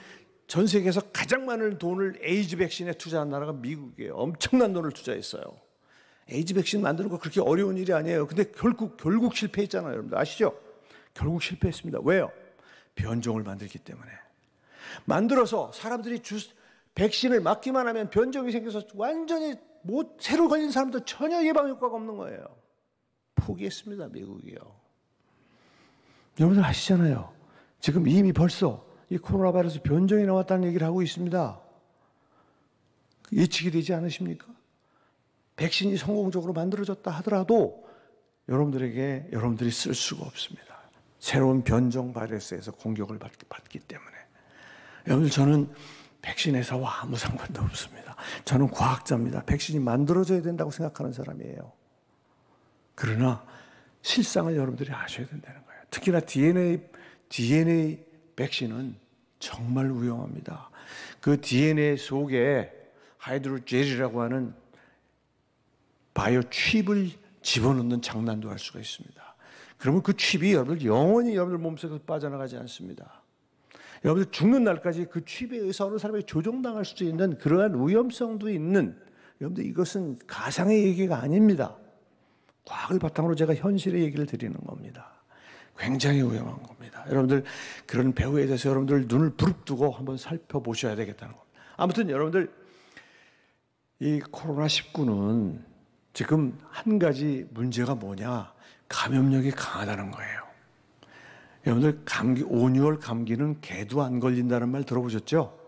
전 세계에서 가장 많은 돈을 에이즈 백신에 투자한 나라가 미국이에요. 엄청난 돈을 투자했어요. 에이즈 백신 만드는 거 그렇게 어려운 일이 아니에요. 근데 결국 실패했잖아요. 여러분들 아시죠? 결국 실패했습니다. 왜요? 변종을 만들기 때문에. 만들어서 사람들이 백신을 맞기만 하면 변종이 생겨서 완전히 새로 걸린 사람도 전혀 예방 효과가 없는 거예요. 포기했습니다. 미국이요. 여러분들 아시잖아요. 지금 이미 벌써 이 코로나 바이러스 변종이 나왔다는 얘기를 하고 있습니다. 예측이 되지 않으십니까? 백신이 성공적으로 만들어졌다 하더라도 여러분들이 쓸 수가 없습니다. 새로운 변종 바이러스에서 공격을 받기 때문에. 여러분들 저는 백신에서와 아무 상관도 없습니다. 저는 과학자입니다. 백신이 만들어져야 된다고 생각하는 사람이에요. 그러나 실상을 여러분들이 아셔야 된다는 거예요. 특히나 DNA 백신은 정말 위험합니다. 그 DNA 속에 하이드로젤이라고 하는 바이오 칩을 집어넣는 장난도 할 수가 있습니다. 그러면 그 칩이 영원히 여러분들 몸속에서 빠져나가지 않습니다. 여러분들 죽는 날까지 그 칩에 의해서 어느 사람에게 조종당할 수도 있는 그러한 위험성도 있는, 여러분들 이것은 가상의 얘기가 아닙니다. 과학을 바탕으로 제가 현실의 얘기를 드리는 겁니다. 굉장히 위험한 겁니다. 여러분들 그런 배후에 대해서 여러분들 눈을 부릅뜨고 한번 살펴보셔야 되겠다는 겁니다. 아무튼 여러분들 이 코로나19는 지금 한 가지 문제가 뭐냐? 감염력이 강하다는 거예요. 여러분들 감기, 5, 6월 감기는 개도 안 걸린다는 말 들어보셨죠?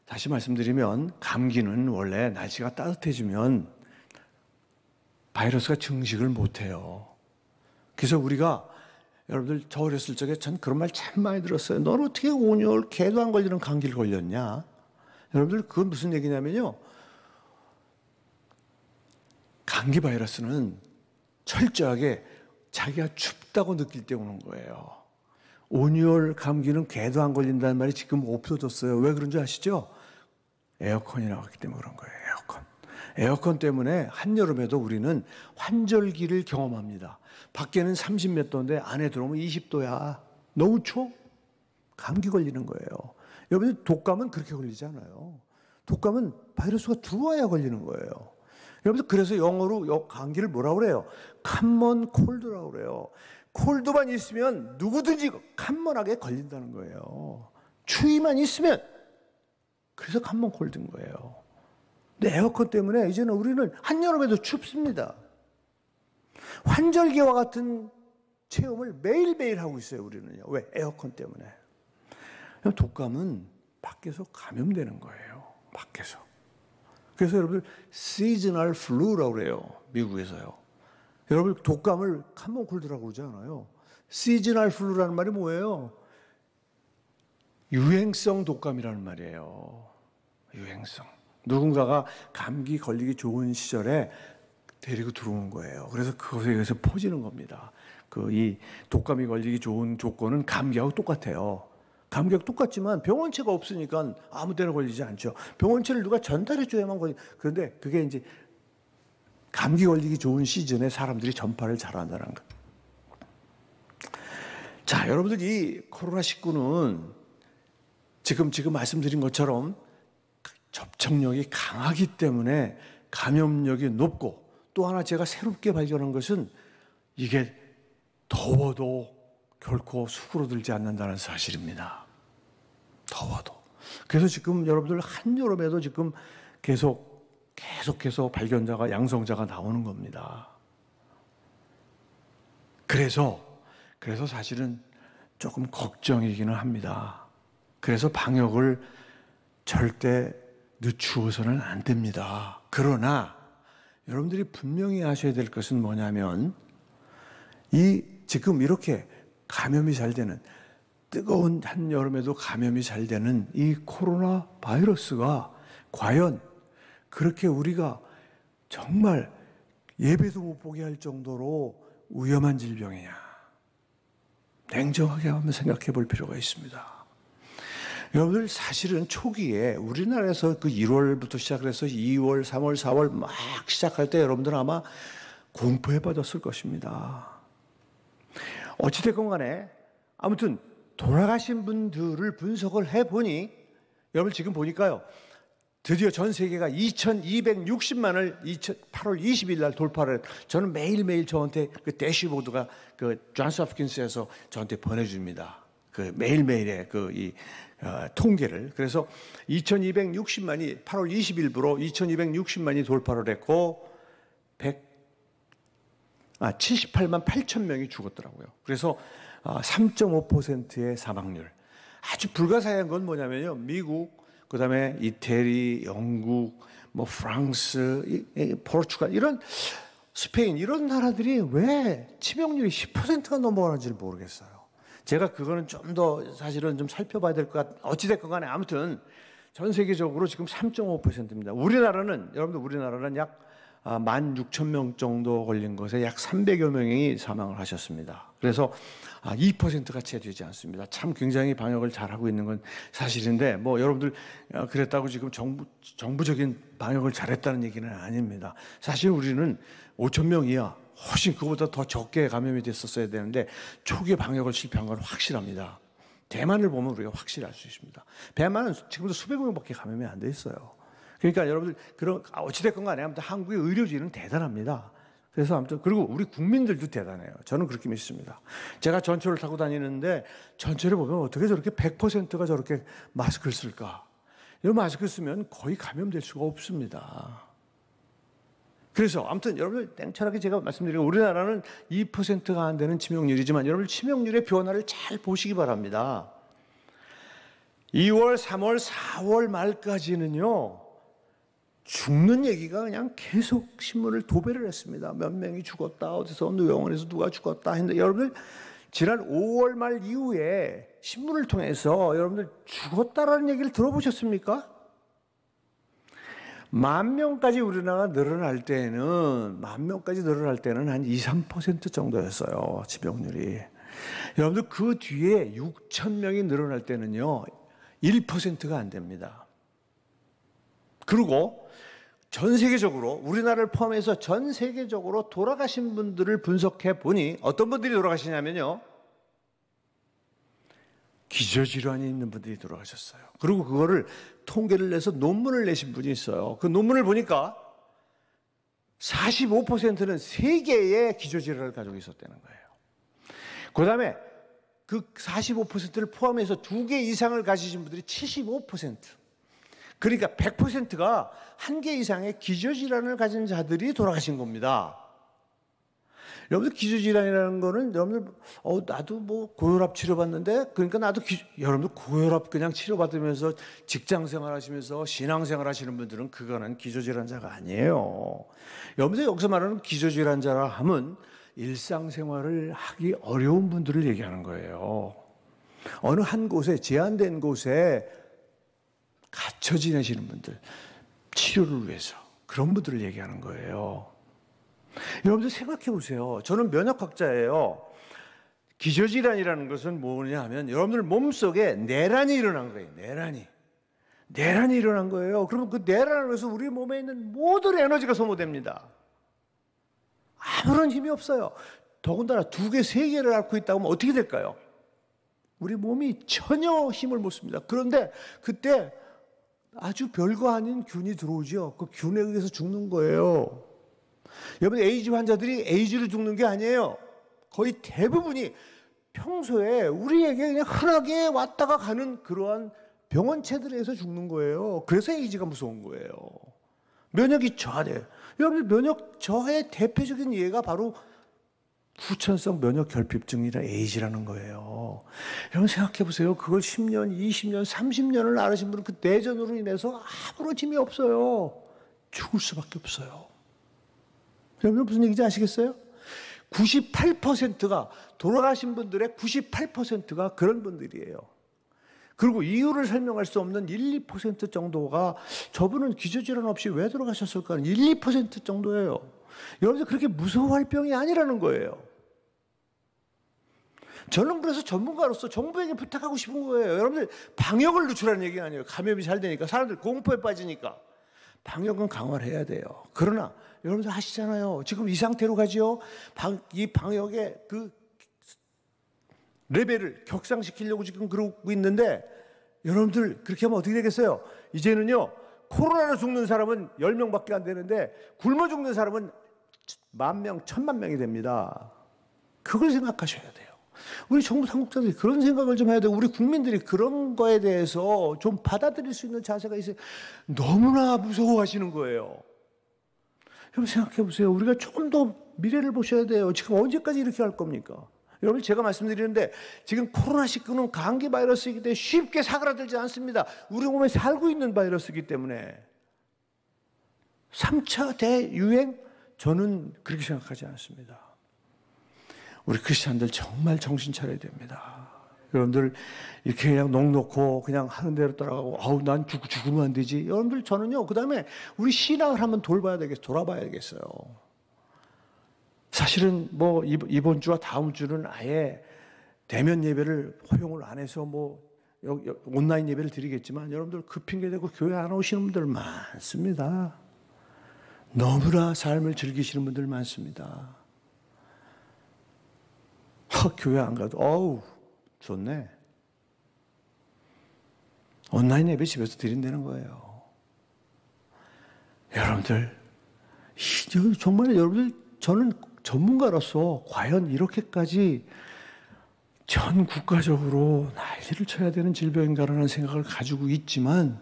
다시 말씀드리면 감기는 원래 날씨가 따뜻해지면 바이러스가 증식을 못해요. 그래서 우리가 여러분들 저 어렸을 적에 전 그런 말 참 많이 들었어요. 넌 어떻게 5, 6월 개도 안 걸리는 감기를 걸렸냐? 여러분들 그건 무슨 얘기냐면요. 감기 바이러스는 철저하게 자기가 춥다고 느낄 때 오는 거예요. 5, 6월 감기는 개도 안 걸린다는 말이 지금 없어졌어요. 왜 그런 줄 아시죠? 에어컨이 나왔기 때문에 그런 거예요. 에어컨. 에어컨 때문에 한여름에도 우리는 환절기를 경험합니다. 밖에는 30 몇 도인데 안에 들어오면 20도야. 너무 추워? 감기 걸리는 거예요. 여러분 독감은 그렇게 걸리지 않아요. 독감은 바이러스가 들어와야 걸리는 거예요. 여러분들 그래서 영어로 감기를 뭐라고 그래요? common cold라고 그래요. 콜드만 있으면 누구든지 컴먼하게 걸린다는 거예요. 추위만 있으면 그래서 common cold인 거예요. 근데 에어컨 때문에 이제는 우리는 한여름에도 춥습니다. 환절기와 같은 체험을 매일매일 하고 있어요, 우리는요. 왜? 에어컨 때문에. 독감은 밖에서 감염되는 거예요. 밖에서. 그래서 여러분들 seasonal flu라고 그래요. 미국에서요. 여러분 독감을 common cold라고 그러지 않아요. seasonal flu라는 말이 뭐예요? 유행성 독감이라는 말이에요. 유행성. 누군가가 감기 걸리기 좋은 시절에 데리고 들어오는 거예요. 그래서 그것에 의해서 퍼지는 겁니다. 이 독감이 걸리기 좋은 조건은 감기하고 똑같아요. 감기하고 똑같지만 병원체가 없으니까 아무 데나 걸리지 않죠. 병원체를 누가 전달해 줘야만 걸리. 그런데 그게 이제 감기 걸리기 좋은 시즌에 사람들이 전파를 잘한다는 거. 자, 여러분들 이 코로나19는 지금 말씀드린 것처럼 접촉력이 강하기 때문에 감염력이 높고 또 하나 제가 새롭게 발견한 것은 이게 더워도 결코 수그러들지 않는다는 사실입니다. 더워도. 그래서 지금 여러분들 한여름에도 지금 계속해서 발견자가 양성자가 나오는 겁니다. 그래서 사실은 조금 걱정이기는 합니다. 그래서 방역을 절대 늦추어서는 안 됩니다. 그러나 여러분들이 분명히 아셔야 될 것은 뭐냐면 지금 이렇게 감염이 잘 되는 뜨거운 한여름에도 감염이 잘 되는 이 코로나 바이러스가 과연 그렇게 우리가 정말 예배도 못 보게 할 정도로 위험한 질병이냐. 냉정하게 한번 생각해 볼 필요가 있습니다. 여러분들 사실은 초기에 우리나라에서 그 1월부터 시작해서 2월, 3월, 4월 막 시작할 때 여러분들은 아마 공포에 빠졌을 것입니다. 어찌됐건 간에 아무튼 돌아가신 분들을 분석을 해보니 여러분 지금 보니까요. 드디어 전 세계가 2260만을 8월 20일 날 돌파를 저는 매일매일 저한테 그 대시보드가 그 존스 홉킨스에서 저한테 보내줍니다. 그 매일매일의 통계를. 그래서 2260만이 8월 20일부로 2260만이 돌파를 했고 78만 8천 명이 죽었더라고요. 그래서 3.5%의 사망률. 아주 불가사의한 건 뭐냐면요. 미국, 그다음에 이태리, 영국, 프랑스, 포르투갈 이런 스페인 이런 나라들이 왜 치명률이 10%가 넘어가는지를 모르겠어요. 제가 그거는 좀 더 사실은 좀 살펴봐야 될 것 같아요. 어찌됐건 간에 아무튼 전 세계적으로 지금 3.5%입니다. 여러분들 우리나라는 약 16,000명 정도 걸린 것에 약 300여 명이 사망을 하셨습니다. 그래서 2%가 채 되지 않습니다. 참 굉장히 방역을 잘하고 있는 건 사실인데 여러분들 그랬다고 지금 정부적인 방역을 잘했다는 얘기는 아닙니다. 사실 우리는 5,000명 이하 훨씬 그보다 더 적게 감염이 됐었어야 되는데 초기에 방역을 실패한 건 확실합니다. 대만을 보면 우리가 확실히 알 수 있습니다. 대만은 지금도 수백 명밖에 감염이 안 돼 있어요. 그러니까 여러분들 어찌됐건 간에 아무튼 한국의 의료진은 대단합니다. 그래서 아무튼 그리고 우리 국민들도 대단해요. 저는 그렇게 믿습니다. 제가 전철을 타고 다니는데 전철에 보면 어떻게 저렇게 100%가 저렇게 마스크를 쓸까? 이 마스크 쓰면 거의 감염될 수가 없습니다. 그래서 아무튼 여러분들 냉철하게 제가 말씀드리고 우리나라는 2%가 안 되는 치명률이지만 여러분 치명률의 변화를 잘 보시기 바랍니다. 2월, 3월, 4월 말까지는요. 죽는 얘기가 그냥 계속 신문을 도배를 했습니다. 몇 명이 죽었다. 어디서 어느 병원에서 누가 죽었다 했는데 여러분들 지난 5월 말 이후에 신문을 통해서 여러분들 죽었다라는 얘기를 들어보셨습니까? 10,000명까지 우리나라가 늘어날 때는 10,000명까지 늘어날 때는 한 2, 3% 정도였어요. 치명률이. 여러분들 그 뒤에 6,000명이 늘어날 때는요. 1%가 안 됩니다. 그리고 전 세계적으로 우리나라를 포함해서 전 세계적으로 돌아가신 분들을 분석해 보니 어떤 분들이 돌아가시냐면요. 기저질환이 있는 분들이 돌아가셨어요. 그리고 그거를 통계를 내서 논문을 내신 분이 있어요. 그 논문을 보니까 45%는 3개의 기저질환을 가지고 있었다는 거예요. 그 다음에 그 45%를 포함해서 2개 이상을 가지신 분들이 75%. 그러니까 100%가 1개 이상의 기저질환을 가진 자들이 돌아가신 겁니다. 여러분들 기저질환이라는 거는 여러분들 나도 뭐 고혈압 치료받는데 그러니까 나도 여러분들 고혈압 그냥 치료받으면서 직장생활 하시면서 신앙생활 하시는 분들은 그거는 기저질환자가 아니에요. 여러분들 여기서 말하는 기저질환자라 하면 일상생활을 하기 어려운 분들을 얘기하는 거예요. 어느 한 곳에 제한된 곳에 갇혀 지내시는 분들, 치료를 위해서 그런 분들을 얘기하는 거예요. 여러분들 생각해 보세요. 저는 면역학자예요. 기저질환이라는 것은 뭐냐 하면 여러분들 몸속에 내란이 일어난 거예요. 내란이 일어난 거예요. 그러면 그 내란을 위해서 우리 몸에 있는 모든 에너지가 소모됩니다. 아무런 힘이 없어요. 더군다나 2개, 3개를 앓고 있다고 하면 어떻게 될까요? 우리 몸이 전혀 힘을 못 씁니다. 그런데 그때 아주 별거 아닌 균이 들어오죠. 그 균에 의해서 죽는 거예요. 여러분 에이즈 환자들이 에이즈로 죽는 게 아니에요. 거의 대부분이 평소에 우리에게 그냥 흔하게 왔다가 가는 그러한 병원체들에서 죽는 거예요. 그래서 에이즈가 무서운 거예요. 면역이 저하돼요. 여러분 면역 저하의 대표적인 예가 바로 후천성 면역 결핍증이라 에이즈라는 거예요. 여러분 생각해 보세요. 그걸 10년, 20년, 30년을 앓으신 분은 그 내전으로 인해서 아무런 힘이 없어요. 죽을 수밖에 없어요. 여러분 무슨 얘기인지 아시겠어요? 98%가 돌아가신 분들의 98%가 그런 분들이에요. 그리고 이유를 설명할 수 없는 1, 2% 정도가 저분은 기저질환 없이 왜 돌아가셨을까? 1, 2% 정도예요. 여러분들 그렇게 무서워할 병이 아니라는 거예요. 저는 그래서 전문가로서 정부에게 부탁하고 싶은 거예요. 여러분들 방역을 늦추라는 얘기가 아니에요. 감염이 잘 되니까 사람들 공포에 빠지니까 방역은 강화를 해야 돼요. 그러나 여러분들 하시잖아요. 지금 이 상태로 가죠. 이 방역의 그 레벨을 격상시키려고 지금 그러고 있는데 여러분들 그렇게 하면 어떻게 되겠어요? 이제는요. 코로나로 죽는 사람은 10명밖에 안 되는데 굶어 죽는 사람은 10,000명, 1,000,000명이 됩니다. 그걸 생각하셔야 돼요. 우리 정부 당국자들이 그런 생각을 좀 해야 되고 우리 국민들이 그런 거에 대해서 좀 받아들일 수 있는 자세가 있어요. 너무나 무서워하시는 거예요. 여러분 생각해 보세요. 우리가 조금 더 미래를 보셔야 돼요. 지금 언제까지 이렇게 할 겁니까? 여러분 제가 말씀드리는데 지금 코로나19는 감기 바이러스이기 때문에 쉽게 사그라들지 않습니다. 우리 몸에 살고 있는 바이러스이기 때문에 3차 대유행? 저는 그렇게 생각하지 않습니다. 우리 크리스찬들 정말 정신 차려야 됩니다. 여러분들 이렇게 그냥 넋 놓고 그냥 하는 대로 따라가고 난 죽으면 안 되지. 여러분들 저는요. 그 다음에 우리 신앙을 한번 돌아봐야 되겠어요. 사실은 뭐 이번 주와 다음 주는 아예 대면 예배를 허용을 안 해서 뭐 온라인 예배를 드리겠지만 여러분들 그 핑계 대고 교회 안 오시는 분들 많습니다. 너무나 삶을 즐기시는 분들 많습니다. 교회 안 가도 좋네. 온라인 예배 집에서 드린다는 거예요. 여러분들 정말 여러분들 저는 전문가로서 과연 이렇게까지 전 국가적으로 난리를 쳐야 되는 질병인가라는 생각을 가지고 있지만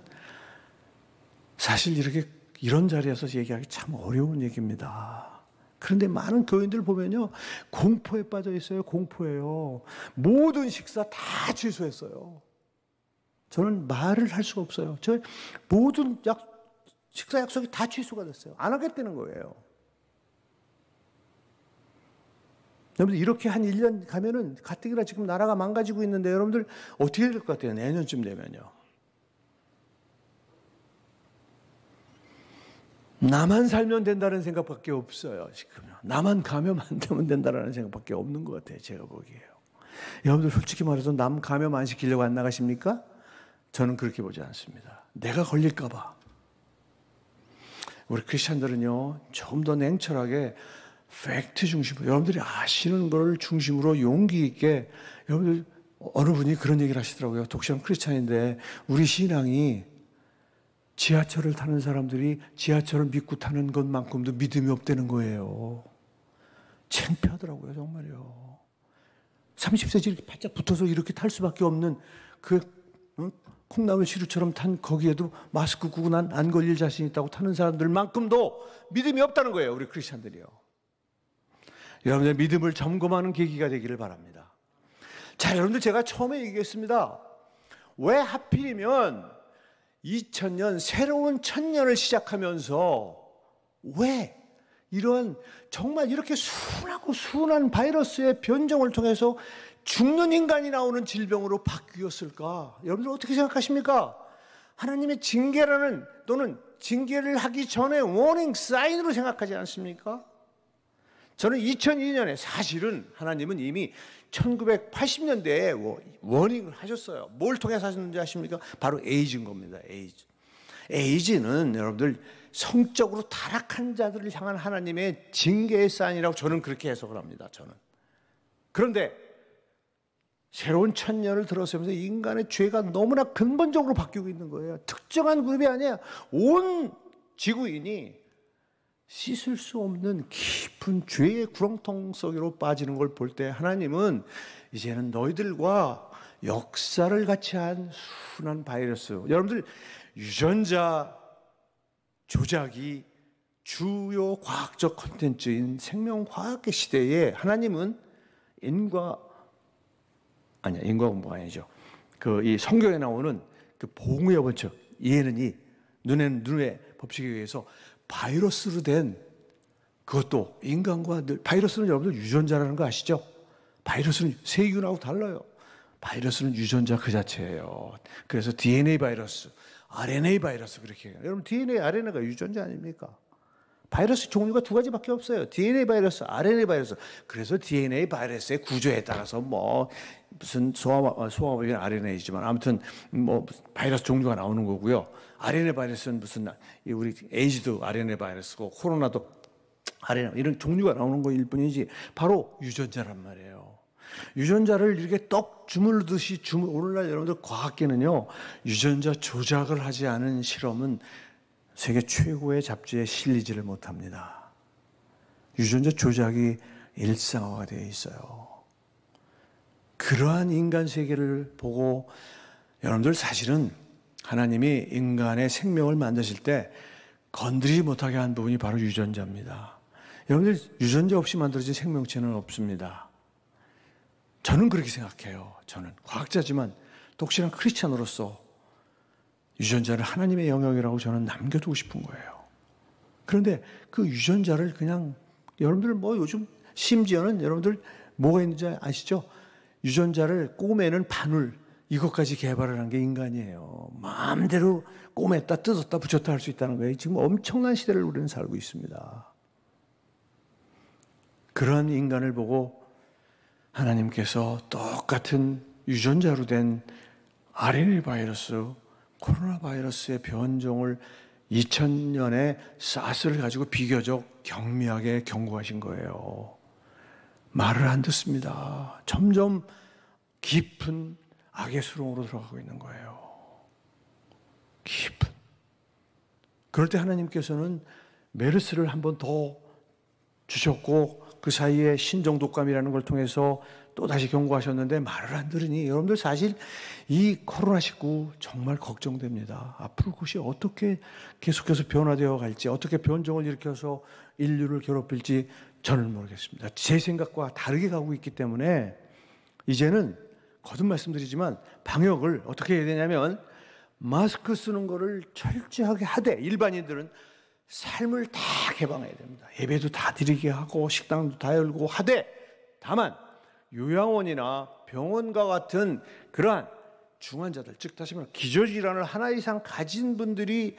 사실 이렇게 이런 자리에서 얘기하기 참 어려운 얘기입니다. 그런데 많은 교인들 보면요, 공포에 빠져 있어요. 공포예요. 모든 식사 다 취소했어요. 저는 말을 할 수가 없어요. 저 모든 식사 약속이 다 취소가 됐어요. 안 하겠다는 거예요. 여러분들 이렇게 한 1년 가면은 가뜩이나 지금 나라가 망가지고 있는데 여러분들 어떻게 될 것 같아요? 내년쯤 되면요. 나만 살면 된다는 생각밖에 없어요. 지금요. 나만 감염 안 되면 된다는 생각밖에 없는 것 같아요. 제가 보기에요. 여러분들 솔직히 말해서 남 감염 안 시키려고 안 나가십니까? 저는 그렇게 보지 않습니다. 내가 걸릴까 봐. 우리 크리스찬들은요, 조금 더 냉철하게 팩트 중심으로, 여러분들이 아시는 걸 중심으로 용기 있게, 여러분들 어느 분이 그런 얘기를 하시더라고요. 독실한 크리스찬인데 우리 신앙이 지하철을 타는 사람들이 지하철을 믿고 타는 것만큼도 믿음이 없다는 거예요. 창피하더라고요, 정말요. 30cm 이렇게 바짝 붙어서 이렇게 탈 수밖에 없는 콩나물 시루처럼 탄 거기에도 마스크 끼고 난 안 걸릴 자신 있다고 타는 사람들만큼도 믿음이 없다는 거예요, 우리 크리스찬들이요. 여러분의 믿음을 점검하는 계기가 되기를 바랍니다. 자, 여러분들 제가 처음에 얘기했습니다. 왜 하필이면 2000년 새로운 천년을 시작하면서 왜 이런 정말 이렇게 순하고 순한 바이러스의 변종을 통해서 죽는 인간이 나오는 질병으로 바뀌었을까? 여러분들 어떻게 생각하십니까? 하나님의 징계라는 또는 징계를 하기 전에 워닝 사인으로 생각하지 않습니까? 저는 2002년에 사실은 하나님은 이미 1980년대에 워닝을 하셨어요. 뭘 통해서 하셨는지 아십니까? 바로 에이즈인 겁니다. 에이즈는 여러분들 성적으로 타락한 자들을 향한 하나님의 징계의 사인이라고 저는 그렇게 해석을 합니다. 저는. 그런데 새로운 천년을 들어서면서 인간의 죄가 너무나 근본적으로 바뀌고 있는 거예요. 특정한 그룹이 아니야. 온 지구인이 씻을 수 없는 깊은 죄의 구렁텅 속으로 빠지는 걸 볼 때 하나님은 이제는 너희들과 역사를 같이 한 순한 바이러스, 여러분들 유전자 조작이 주요 과학적 콘텐츠인 생명과학의 시대에 하나님은 인과공부가 아니죠. 이 성경에 나오는 그 봉의 법칙, 이해는 이, 눈에는 눈의 법칙에 의해서 바이러스로 된 그것도 인간과 바이러스는 여러분들 유전자라는 거 아시죠? 바이러스는 세균하고 달라요. 바이러스는 유전자 그 자체예요. 그래서 DNA 바이러스, RNA 바이러스 그렇게 해요. 여러분 DNA, RNA가 유전자 아닙니까? 바이러스 종류가 두 가지밖에 없어요. DNA 바이러스, RNA 바이러스. 그래서 DNA 바이러스의 구조에 따라서 무슨 소아마비는 RNA이지만 아무튼 바이러스 종류가 나오는 거고요. RNA 바이러스는 무슨 우리 에이즈도 RNA 바이러스고 코로나도 RNA 이런 종류가 나오는 거일 뿐이지 바로 유전자란 말이에요. 유전자를 이렇게 떡 주물르듯이 오늘날 여러분들 과학계는요, 유전자 조작을 하지 않은 실험은 세계 최고의 잡지에 실리지를 못합니다. 유전자 조작이 일상화가 되어 있어요. 그러한 인간 세계를 보고 여러분들 사실은 하나님이 인간의 생명을 만드실 때 건드리지 못하게 한 부분이 바로 유전자입니다. 여러분들 유전자 없이 만들어진 생명체는 없습니다. 저는 그렇게 생각해요. 저는 과학자지만 독실한 크리스찬으로서 유전자를 하나님의 영역이라고 저는 남겨두고 싶은 거예요. 그런데 그 유전자를 그냥 여러분들 요즘 심지어는 여러분들 뭐가 있는지 아시죠? 유전자를 꼬매는 바늘 이것까지 개발을 한 게 인간이에요. 마음대로 꼬맸다 뜯었다 붙였다 할 수 있다는 거예요. 지금 엄청난 시대를 우리는 살고 있습니다. 그런 인간을 보고 하나님께서 똑같은 유전자로 된 RNA 바이러스, 코로나 바이러스의 변종을 2000년에 사스를 가지고 비교적 경미하게 경고하신 거예요. 말을 안 듣습니다. 점점 깊은 악의 수렁으로 들어가고 있는 거예요. 깊은. 그럴 때 하나님께서는 메르스를 한 번 더 주셨고 그 사이에 신종독감이라는 걸 통해서 또 다시 경고하셨는데 말을 안 들으니 여러분들 사실 이 코로나19 정말 걱정됩니다. 앞으로 그것이 어떻게 계속해서 변화되어 갈지, 어떻게 변종을 일으켜서 인류를 괴롭힐지 저는 모르겠습니다. 제 생각과 다르게 가고 있기 때문에 이제는 거듭 말씀드리지만 방역을 어떻게 해야 되냐면 마스크 쓰는 거를 철저하게 하되 일반인들은 삶을 다 개방해야 됩니다. 예배도 다 드리게 하고 식당도 다 열고 하되 다만 요양원이나 병원과 같은 그러한 중환자들, 즉 다시 말해 기저질환을 하나 이상 가진 분들이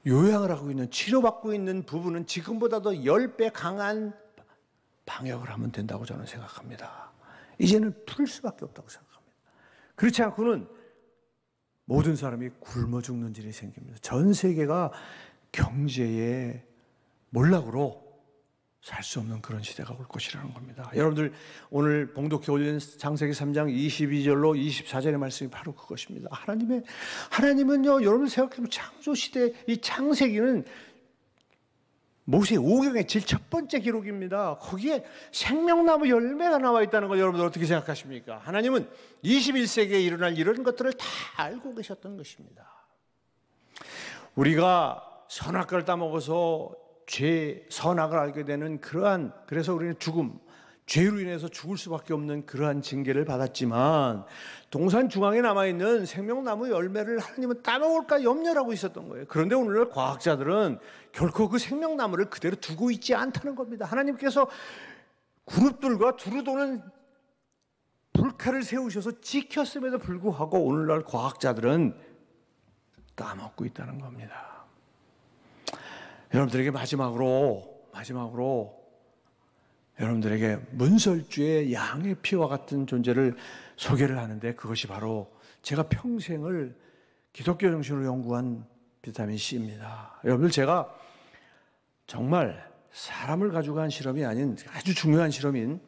요양을 하고 있는, 치료받고 있는 부분은 지금보다도 10배 강한 방역을 하면 된다고 저는 생각합니다. 이제는 풀 수밖에 없다고 생각합니다. 그렇지 않고는 모든 사람이 굶어 죽는 일이 생깁니다. 전 세계가 경제의 몰락으로 살 수 없는 그런 시대가 올 것이라는 겁니다. 여러분들 오늘 봉독해 올린 창세기 3장 22절로 24절의 말씀이 바로 그것입니다. 하나님은요, 여러분 생각해보면 창조시대 이 창세기는 모세 오경의 제일 첫 번째 기록입니다. 거기에 생명나무 열매가 나와 있다는 걸 여러분들 어떻게 생각하십니까? 하나님은 21세기에 일어날 이런 것들을 다 알고 계셨던 것입니다. 우리가 선악과를 따먹어서 선악을 알게 되는 그래서 우리는 죄로 인해서 죽을 수밖에 없는 그러한 징계를 받았지만 동산 중앙에 남아있는 생명나무 열매를 하나님은 따먹을까 염려를 하고 있었던 거예요. 그런데 오늘날 과학자들은 결코 그 생명나무를 그대로 두고 있지 않다는 겁니다. 하나님께서 그룹들과 두루 도는 불칼을 세우셔서 지켰음에도 불구하고 오늘날 과학자들은 따먹고 있다는 겁니다. 여러분들에게 마지막으로 여러분들에게 문설주의 양의 피와 같은 존재를 소개를 하는데 그것이 바로 제가 평생을 기독교 정신으로 연구한 비타민 C입니다. 여러분들 제가 정말 사람을 가지고 한 실험이 아닌 아주 중요한 실험인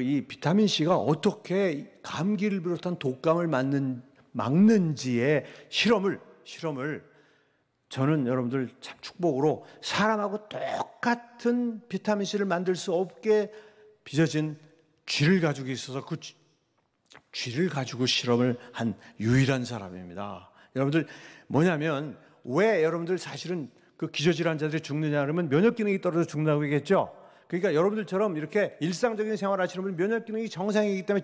이 비타민 C가 어떻게 감기를 비롯한 독감을 막는지의 실험을 저는 여러분들 참 축복으로 사람하고 똑같은 비타민 C를 만들 수 없게 빚어진 쥐를 가지고 있어서 그 쥐를 가지고 실험을 한 유일한 사람입니다. 여러분들 뭐냐면 왜 여러분들 사실은 그 기저질환자들이 죽느냐 그러면 면역 기능이 떨어져 죽는다고 얘기했죠. 그러니까 여러분들처럼 이렇게 일상적인 생활을 하시는 분은 면역 기능이 정상이기 때문에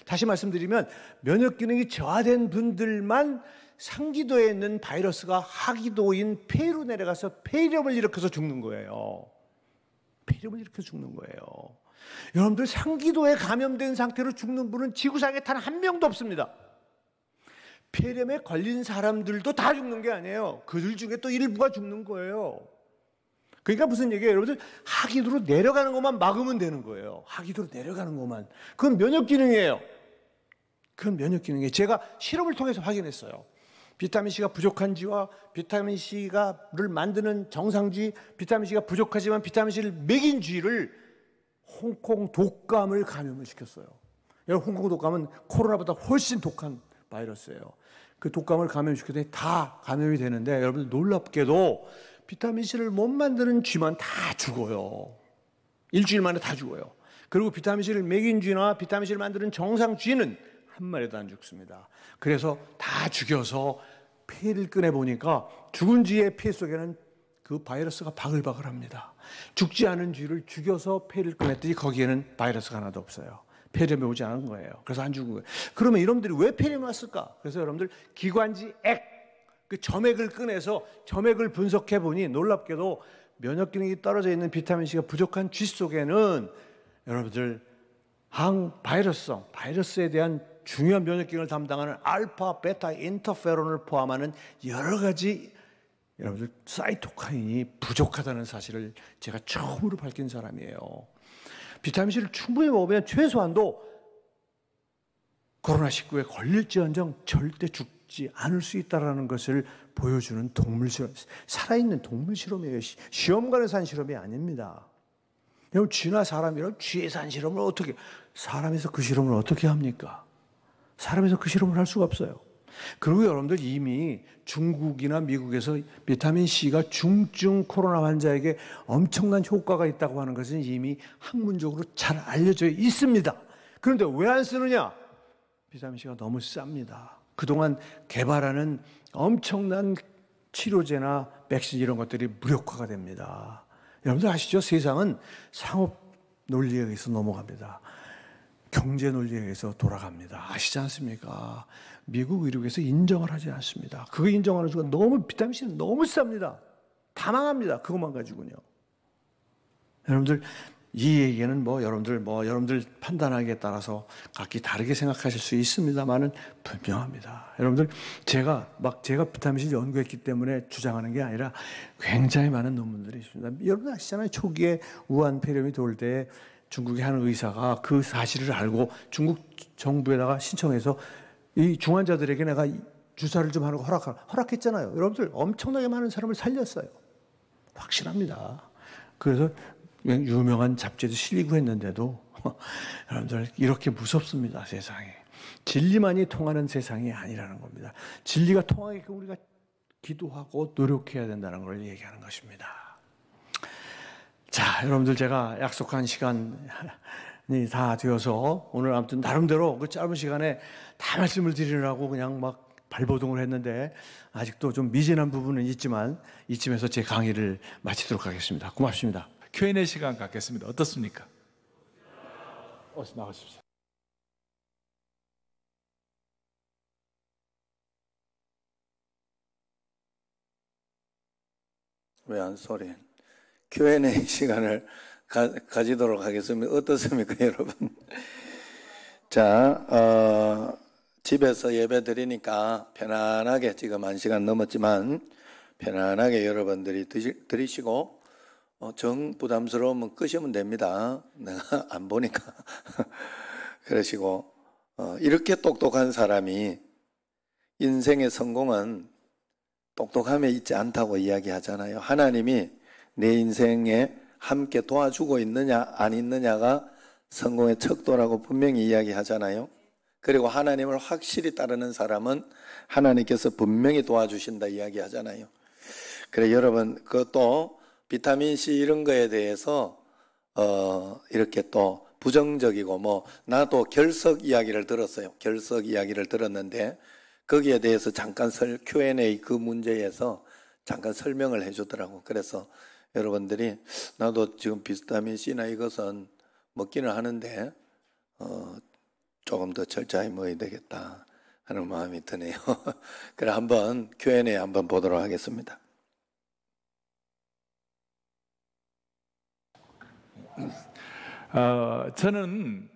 다시 말씀드리면 면역 기능이 저하된 분들만 상기도에 있는 바이러스가 하기도인 폐로 내려가서 폐렴을 일으켜서 죽는 거예요. 폐렴을 일으켜서 죽는 거예요. 여러분들 상기도에 감염된 상태로 죽는 분은 지구상에 단 한 명도 없습니다. 폐렴에 걸린 사람들도 다 죽는 게 아니에요. 그들 중에 또 일부가 죽는 거예요. 그러니까 무슨 얘기예요? 여러분들 하기도로 내려가는 것만 막으면 되는 거예요. 하기도로 내려가는 것만. 그건 면역 기능이에요. 그건 면역 기능이에요. 제가 실험을 통해서 확인했어요. 비타민C가 부족한쥐와 비타민C를 만드는 정상쥐, 비타민C가 부족하지만 비타민C를 먹인 쥐를 홍콩 독감을 감염을 시켰어요. 여러분, 홍콩 독감은 코로나보다 훨씬 독한 바이러스예요. 그 독감을 감염시켰더니 다 감염이 되는데 여러분들 놀랍게도 비타민C를 못 만드는 쥐만 다 죽어요. 일주일 만에 다 죽어요. 그리고 비타민C를 먹인 쥐나 비타민C를 만드는 정상 쥐는 한 마리도 안 죽습니다. 그래서 다 죽여서 폐를 꺼내보니까 죽은 쥐의 폐 속에는 그 바이러스가 바글바글합니다. 죽지 않은 쥐를 죽여서 폐를 꺼냈더니 거기에는 바이러스가 하나도 없어요. 폐렴이 오지 않은 거예요. 그래서 안 죽은 거예요. 그러면 이놈들이 왜 폐렴이 왔을까? 그래서 여러분들 기관지 그 점액을 꺼내서 점액을 분석해 보니 놀랍게도 면역 기능이 떨어져 있는 비타민C가 부족한 쥐 속에는 여러분들 바이러스에 대한 중요한 면역 기능을 담당하는 알파, 베타, 인터페론을 포함하는 여러 가지 여러분들 사이토카인이 부족하다는 사실을 제가 처음으로 밝힌 사람이에요. 비타민C를 충분히 먹으면 최소한도 코로나19에 걸릴지언정 절대 죽지 않을 수 있다는 것을 보여주는 동물 실험, 살아있는 동물 실험이에요. 시험관에서 한 실험이 아닙니다. 여러분, 쥐나 사람이랑 쥐에서 한 실험을 사람에서 그 실험을 어떻게 합니까? 사람에서 그 실험을 할 수가 없어요. 그리고 여러분들 이미 중국이나 미국에서 비타민 C가 중증 코로나 환자에게 엄청난 효과가 있다고 하는 것은 이미 학문적으로 잘 알려져 있습니다. 그런데 왜 안 쓰느냐? 비타민 C가 너무 쌉니다. 그동안 개발하는 엄청난 치료제나 백신 이런 것들이 무력화가 됩니다. 여러분들 아시죠? 세상은 상업 논리에 의해서 넘어갑니다. 경제 논리에 의해서 돌아갑니다. 아시지 않습니까? 미국 의료계에서 인정을 하지 않습니다. 그거 인정하는 순간 너무 비타민C는 너무 쌉니다. 다 망합니다. 그것만 가지고요. 여러분들 이 얘기는 여러분들 판단하기에 따라서 각기 다르게 생각하실 수 있습니다만은 분명합니다. 여러분들 제가 비타민C 연구했기 때문에 주장하는 게 아니라 굉장히 많은 논문들이 있습니다. 여러분 아시잖아요. 초기에 우한 폐렴이 돌 때 중국의 한 의사가 그 사실을 알고 중국 정부에다가 신청해서 이 중환자들에게 내가 주사를 좀 하는 거 허락했잖아요. 여러분들 엄청나게 많은 사람을 살렸어요. 확실합니다. 그래서 유명한 잡지에도 실리고 했는데도 여러분들 이렇게 무섭습니다. 세상에. 진리만이 통하는 세상이 아니라는 겁니다. 진리가 통하게끔 우리가 기도하고 노력해야 된다는 걸 얘기하는 것입니다. 자, 여러분들 제가 약속한 시간이 다 되어서 오늘 아무튼 나름대로 그 짧은 시간에 다 말씀을 드리느라고 그냥 막 발버둥을 했는데 아직도 좀 미진한 부분은 있지만 이쯤에서 제 강의를 마치도록 하겠습니다. 고맙습니다. Q&A 시간 갖겠습니다. 어떻습니까? 어서 나가십시오. 왜 안 소리? Q&A 시간을 가지도록 하겠습니다. 어떻습니까, 여러분? 자, 집에서 예배 드리니까 편안하게 지금 1시간 넘었지만 편안하게 여러분들이 드리시고 정 부담스러우면 끄시면 됩니다. 내가 안 보니까. 그러시고 이렇게 똑똑한 사람이 인생의 성공은 똑똑함에 있지 않다고 이야기하잖아요. 하나님이 내 인생에 함께 도와주고 있느냐 안 있느냐가 성공의 척도라고 분명히 이야기하잖아요. 그리고 하나님을 확실히 따르는 사람은 하나님께서 분명히 도와주신다 이야기하잖아요. 그래 여러분 그것도 비타민C 이런 거에 대해서 이렇게 또 부정적이고 나도 결석 이야기를 들었어요. 결석 이야기를 들었는데 거기에 대해서 잠깐 Q&A 그 문제에서 잠깐 설명을 해주더라고. 그래서 여러분들이 나도 지금 비타민C나 이것은 먹기는 하는데 조금 더 철저히 먹어야 되겠다 하는 마음이 드네요. 그래 한번 Q&A 한번 보도록 하겠습니다. 저는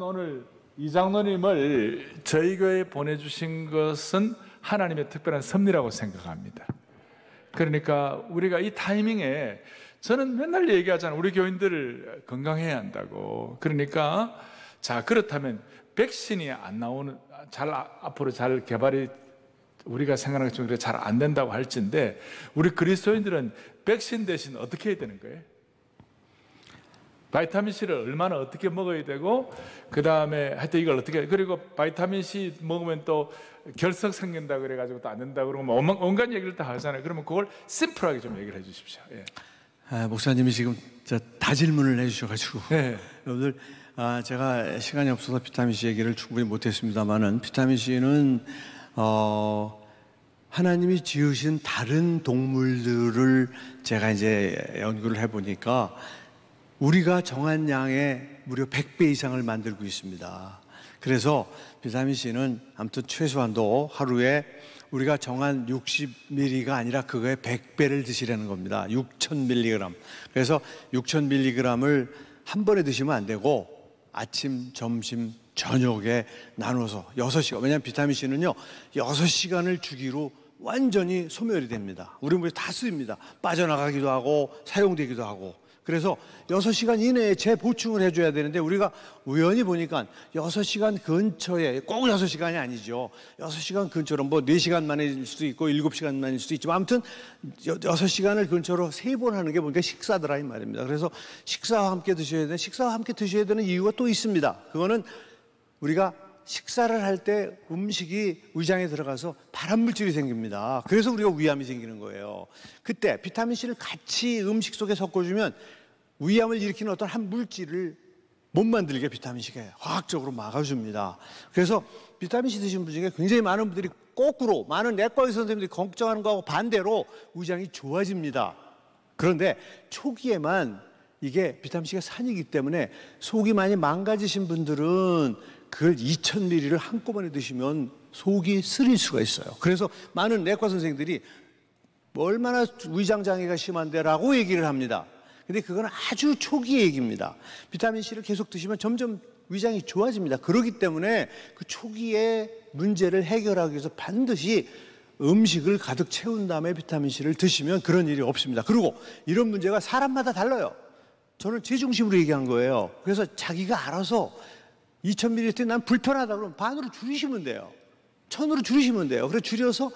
오늘 이 장로님을 저희 교회에 보내주신 것은 하나님의 특별한 섭리라고 생각합니다. 그러니까 우리가 이 타이밍에 저는 맨날 얘기하잖아요. 우리 교인들을 건강해야 한다고. 그러니까 자 그렇다면 백신이 안 나오는 앞으로 잘 개발이 우리가 생각하는 것처럼 잘 안 된다고 할진데 우리 그리스도인들은 백신 대신 어떻게 해야 되는 거예요? 바이타민C를 얼마나 어떻게 먹어야 되고 그 다음에 하여튼 이걸 어떻게 그리고 바이타민C 먹으면 또 결석 생긴다 그래가지고 또 안 된다 그러고 온갖 얘기를 다 하잖아요. 그러면 그걸 심플하게 좀 얘기를 해주십시오. 예. 목사님이 지금 다 질문을 해주셔가지고 네. 여러분들 제가 시간이 없어서 비타민C 얘기를 충분히 못했습니다만은 비타민C는 하나님이 지으신 다른 동물들을 제가 이제 연구를 해보니까 우리가 정한 양의 무려 100배 이상을 만들고 있습니다. 그래서 비타민C는 아무튼 최소한도 하루에 우리가 정한 60mg가 아니라 그거의 100배를 드시라는 겁니다. 6000mg. 그래서 6000mg을 한 번에 드시면 안 되고 아침, 점심, 저녁에 나눠서 6시간. 왜냐하면 비타민C는요 6시간을 주기로 완전히 소멸이 됩니다. 우리 몸에 다 쓰입니다. 빠져나가기도 하고 사용되기도 하고. 그래서 6시간 이내에 재보충을 해줘야 되는데 우리가 우연히 보니까 6시간 근처에 꼭 6시간이 아니죠. 6시간 근처로 4시간 만일 수도 있고 7시간 만일 수도 있지만 아무튼 6시간을 근처로 3번 하는 게 보니까 식사더라 이 말입니다. 그래서 식사와 함께 드셔야 되는 이유가 또 있습니다. 그거는 우리가 식사를 할 때 음식이 위장에 들어가서 발암물질이 생깁니다. 그래서 우리가 위암이 생기는 거예요. 그때 비타민C를 같이 음식 속에 섞어주면 위암을 일으키는 어떤 한 물질을 못 만들게 비타민C가 화학적으로 막아줍니다. 그래서 비타민C 드시는 분 중에 굉장히 많은 분들이 거꾸로, 많은 내과 의사 선생님들이 걱정하는 거하고 반대로 위장이 좋아집니다. 그런데 초기에만 이게 비타민C가 산이기 때문에 속이 많이 망가지신 분들은 그걸 2000ml를 한꺼번에 드시면 속이 쓰릴 수가 있어요. 그래서 많은 내과 선생님들이 얼마나 위장 장애가 심한데 라고 얘기를 합니다. 근데 그건 아주 초기 얘기입니다. 비타민C를 계속 드시면 점점 위장이 좋아집니다. 그렇기 때문에 그 초기에 문제를 해결하기 위해서 반드시 음식을 가득 채운 다음에 비타민C를 드시면 그런 일이 없습니다. 그리고 이런 문제가 사람마다 달라요. 저는 제 중심으로 얘기한 거예요. 그래서 자기가 알아서 2000ml 난 불편하다 그러면 반으로 줄이시면 돼요. 1000으로 줄이시면 돼요. 그래서 줄여서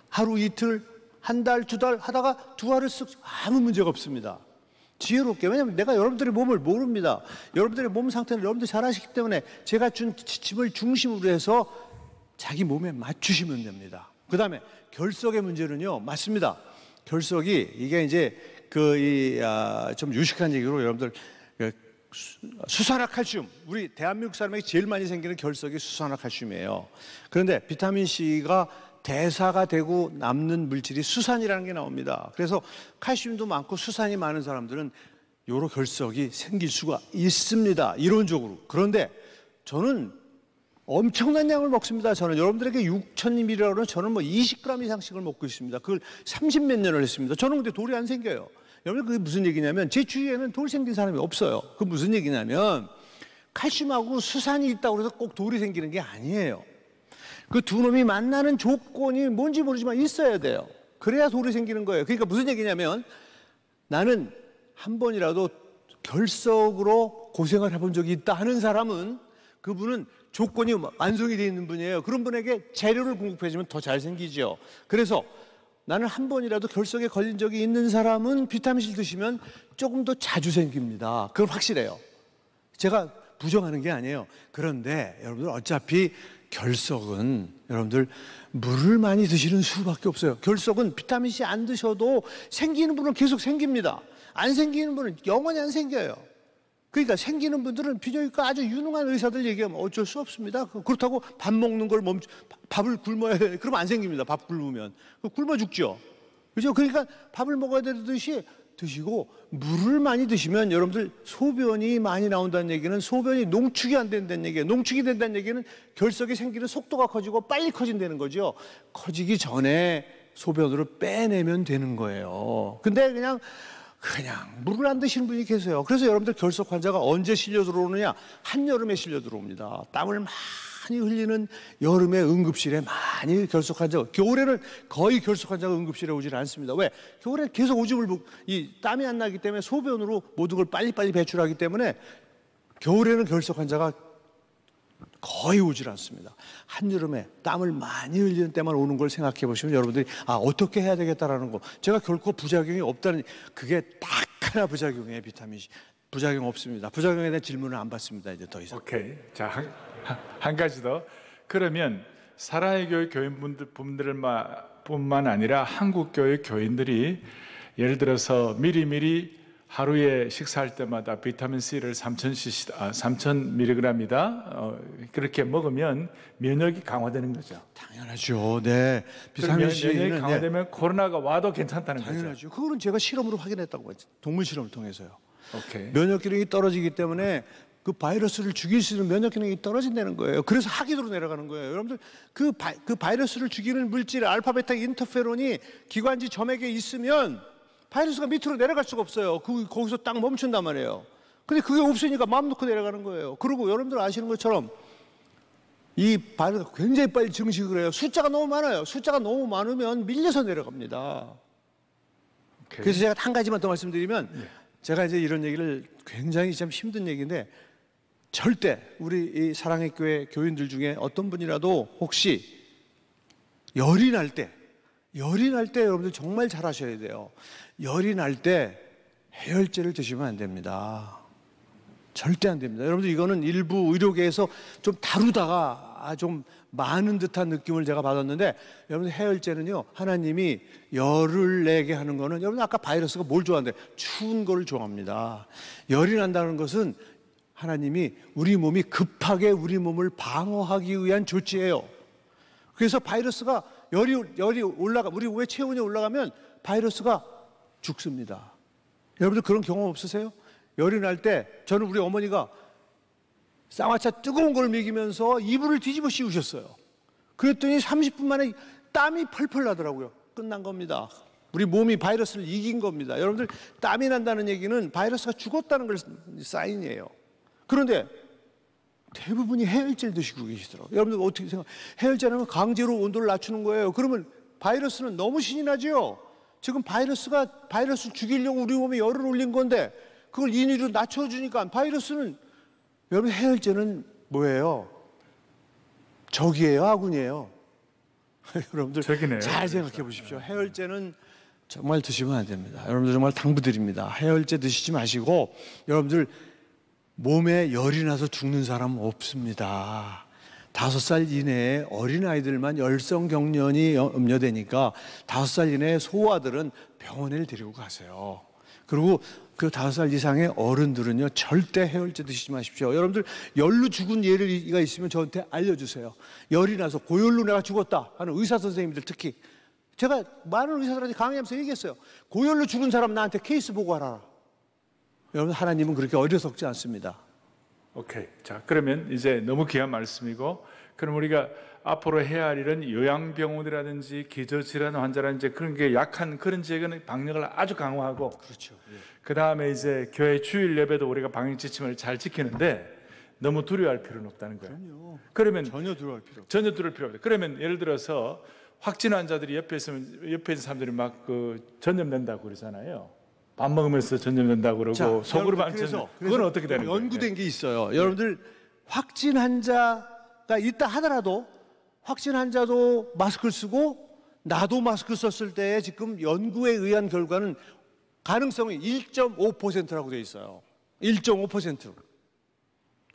하루 이틀, 한 달, 두 달 하다가 두 알을 쓱 아무 문제가 없습니다. 지혜롭게. 왜냐하면 내가 여러분들의 몸을 모릅니다. 여러분들의 몸 상태는 여러분들이 잘 아시기 때문에 제가 준 지침을 중심으로 해서 자기 몸에 맞추시면 됩니다. 그 다음에 결석의 문제는요, 맞습니다. 결석이 이게 이제 좀 유식한 얘기로 여러분들 수산화칼슘, 우리 대한민국 사람에게 제일 많이 생기는 결석이 수산화칼슘이에요. 그런데 비타민C가 대사가 되고 남는 물질이 수산이라는 게 나옵니다. 그래서 칼슘도 많고 수산이 많은 사람들은 요로 결석이 생길 수가 있습니다. 이론적으로. 그런데 저는 엄청난 양을 먹습니다. 저는 여러분들에게 6000ml라고 그러면 저는 뭐 20g 이상씩을 먹고 있습니다. 그걸 30몇 년을 했습니다. 저는 근데 돌이 안 생겨요. 여러분 그게 무슨 얘기냐면 제 주위에는 돌 생긴 사람이 없어요. 그게 무슨 얘기냐면 칼슘하고 수산이 있다고 해서 꼭 돌이 생기는 게 아니에요. 그 두 놈이 만나는 조건이 뭔지 모르지만 있어야 돼요. 그래야 돌이 생기는 거예요. 그러니까 무슨 얘기냐면 나는 한 번이라도 결석으로 고생을 해본 적이 있다 하는 사람은 그분은 조건이 완성이 되어 있는 분이에요. 그런 분에게 재료를 공급해주면 더 잘 생기죠. 그래서 나는 한 번이라도 결석에 걸린 적이 있는 사람은 비타민C를 드시면 조금 더 자주 생깁니다. 그건 확실해요. 제가 부정하는 게 아니에요. 그런데 여러분들 어차피 결석은 여러분들 물을 많이 드시는 수밖에 없어요. 결석은 비타민C 안 드셔도 생기는 분은 계속 생깁니다. 안 생기는 분은 영원히 안 생겨요. 그러니까 생기는 분들은 비뇨기과 아주 유능한 의사들 얘기하면 어쩔 수 없습니다. 그렇다고 밥 먹는 걸 밥을 굶어야 돼. 그러면 안 생깁니다. 밥 굶으면. 굶어 죽죠. 그죠? 그러니까 밥을 먹어야 되듯이 드시고 물을 많이 드시면 여러분들 소변이 많이 나온다는 얘기는 소변이 농축이 안 된다는 얘기예요. 농축이 된다는 얘기는 결석이 생기는 속도가 커지고 빨리 커진다는 거죠. 커지기 전에 소변으로 빼내면 되는 거예요. 근데 그냥 물을 안 드시는 분이 계세요. 그래서 여러분들 결석 환자가 언제 실려 들어오느냐? 한여름에 실려 들어옵니다. 땀을 많이 흘리는 여름에 응급실에 많이 결석 환자가, 겨울에는 거의 결석 환자가 응급실에 오질 않습니다. 왜? 겨울에는 계속 이 땀이 안 나기 때문에 소변으로 모든 걸 빨리빨리 배출하기 때문에 겨울에는 결석 환자가 거의 오질 않습니다. 한여름에 땀을 많이 흘리는 때만 오는 걸 생각해 보시면 여러분들이 어떻게 해야 되겠다라는 거. 제가 결코 부작용이 없다는, 그게 딱 하나 부작용이에요. 비타민C. 부작용 없습니다. 부작용에 대한 질문을 안 받습니다. 이제 더 이상. 오케이. 자, 한 가지 더. 그러면 사랑의 교회 교인분들뿐만 아니라 한국교회 교인들이 예를 들어서 미리미리 하루에 식사할 때마다 비타민C를 3000mg이다. 그렇게 먹으면 면역이 강화되는 거죠. 당연하죠. 네. 비타민C는 면역이 강화되면 코로나가 와도 괜찮다는 당연하죠. 그거는 제가 실험으로 확인했다고 했죠. 동물 실험을 통해서요. 오케이. 면역 기능이 떨어지기 때문에 그 바이러스를 죽일 수 있는 면역 기능이 떨어진다는 거예요. 그래서 하기도로 내려가는 거예요. 여러분들 그 바이러스를 죽이는 물질 알파 베타 인터페론이 기관지 점액에 있으면 바이러스가 밑으로 내려갈 수가 없어요. 거기서 딱 멈춘단 말이에요. 근데 그게 없으니까 마음 놓고 내려가는 거예요. 그리고 여러분들 아시는 것처럼 이 바이러스가 굉장히 빨리 증식을 해요. 숫자가 너무 많아요. 숫자가 너무 많으면 밀려서 내려갑니다. 오케이. 그래서 제가 한 가지만 더 말씀드리면, 제가 이제 이런 얘기를 굉장히 좀 힘든 얘기인데, 절대 우리 이 사랑의 교회 교인들 중에 어떤 분이라도 혹시 열이 날 때 여러분들 정말 잘 하셔야 돼요. 열이 날 때 해열제를 드시면 안 됩니다. 절대 안 됩니다. 여러분들 이거는 일부 의료계에서 좀 다루다가 좀 많은 듯한 느낌을 제가 받았는데, 여러분 해열제는요, 하나님이 열을 내게 하는 거는, 여러분 아까 바이러스가 뭘 좋아한대? 추운 거를 좋아합니다. 열이 난다는 것은 하나님이 우리 몸이 급하게 우리 몸을 방어하기 위한 조치예요. 그래서 바이러스가 열이 올라가, 우리 몸의 체온이 올라가면 바이러스가 죽습니다. 여러분들 그런 경험 없으세요? 열이 날 때 저는 우리 어머니가 쌍화차 뜨거운 걸 먹이면서 이불을 뒤집어 씌우셨어요. 그랬더니 30분 만에 땀이 펄펄 나더라고요. 끝난 겁니다. 우리 몸이 바이러스를 이긴 겁니다. 여러분들 땀이 난다는 얘기는 바이러스가 죽었다는 걸 사인이에요. 그런데 대부분이 해열제를 드시고 계시더라고요. 여러분들 어떻게 생각해요? 해열제는 강제로 온도를 낮추는 거예요. 그러면 바이러스는 너무 신이 나죠? 지금 바이러스 죽이려고 우리 몸에 열을 올린 건데 그걸 인위로 낮춰주니까 바이러스는, 여러분 해열제는 뭐예요? 적이에요, 아군이에요? 여러분들 적이네요. 잘 생각해 보십시오. 해열제는 정말 드시면 안 됩니다. 여러분들 정말 당부드립니다. 해열제 드시지 마시고, 여러분들 몸에 열이 나서 죽는 사람 없습니다. 5살 이내에 어린아이들만 열성경련이 염려되니까 5살 이내의 소아들은 병원에 데리고 가세요. 그리고 그 5살 이상의 어른들은요, 절대 해열제 드시지 마십시오. 여러분들 열로 죽은 예가 있으면 저한테 알려주세요. 열이 나서 고열로 내가 죽었다 하는 의사 선생님들, 특히 제가 많은 의사들한테 강의하면서 얘기했어요. 고열로 죽은 사람 나한테 케이스 보고하라. 여러분 하나님은 그렇게 어리석지 않습니다. 오케이. 자, 그러면 이제 너무 귀한 말씀이고, 그럼 우리가 앞으로 해야 할 일은 요양병원이라든지 기저질환 환자라든지 그런 게 약한 그런 지역은 방역을 아주 강화하고, 그렇죠. 그 다음에 이제 교회 주일 예배도 우리가 방역 지침을 잘 지키는데 너무 두려워할 필요는 없다는 거예요. 그럼요. 그러면 전혀 두려워할 필요 없어요. 전혀 두려울 필요 없어요. 그러면 예를 들어서 확진 환자들이 옆에 있는 사람들이 막 전염된다고 그러잖아요. 밥 먹으면서 전염된다고 그러고 속으로만 전염. 그건 어떻게 되는 거예요? 연구된 게 있어요. 여러분들 확진 환자가 있다 하더라도 확진 환자도 마스크를 쓰고 나도 마스크 썼을 때 지금 연구에 의한 결과는 가능성이 1.5%라고 되어 있어요. 1.5%.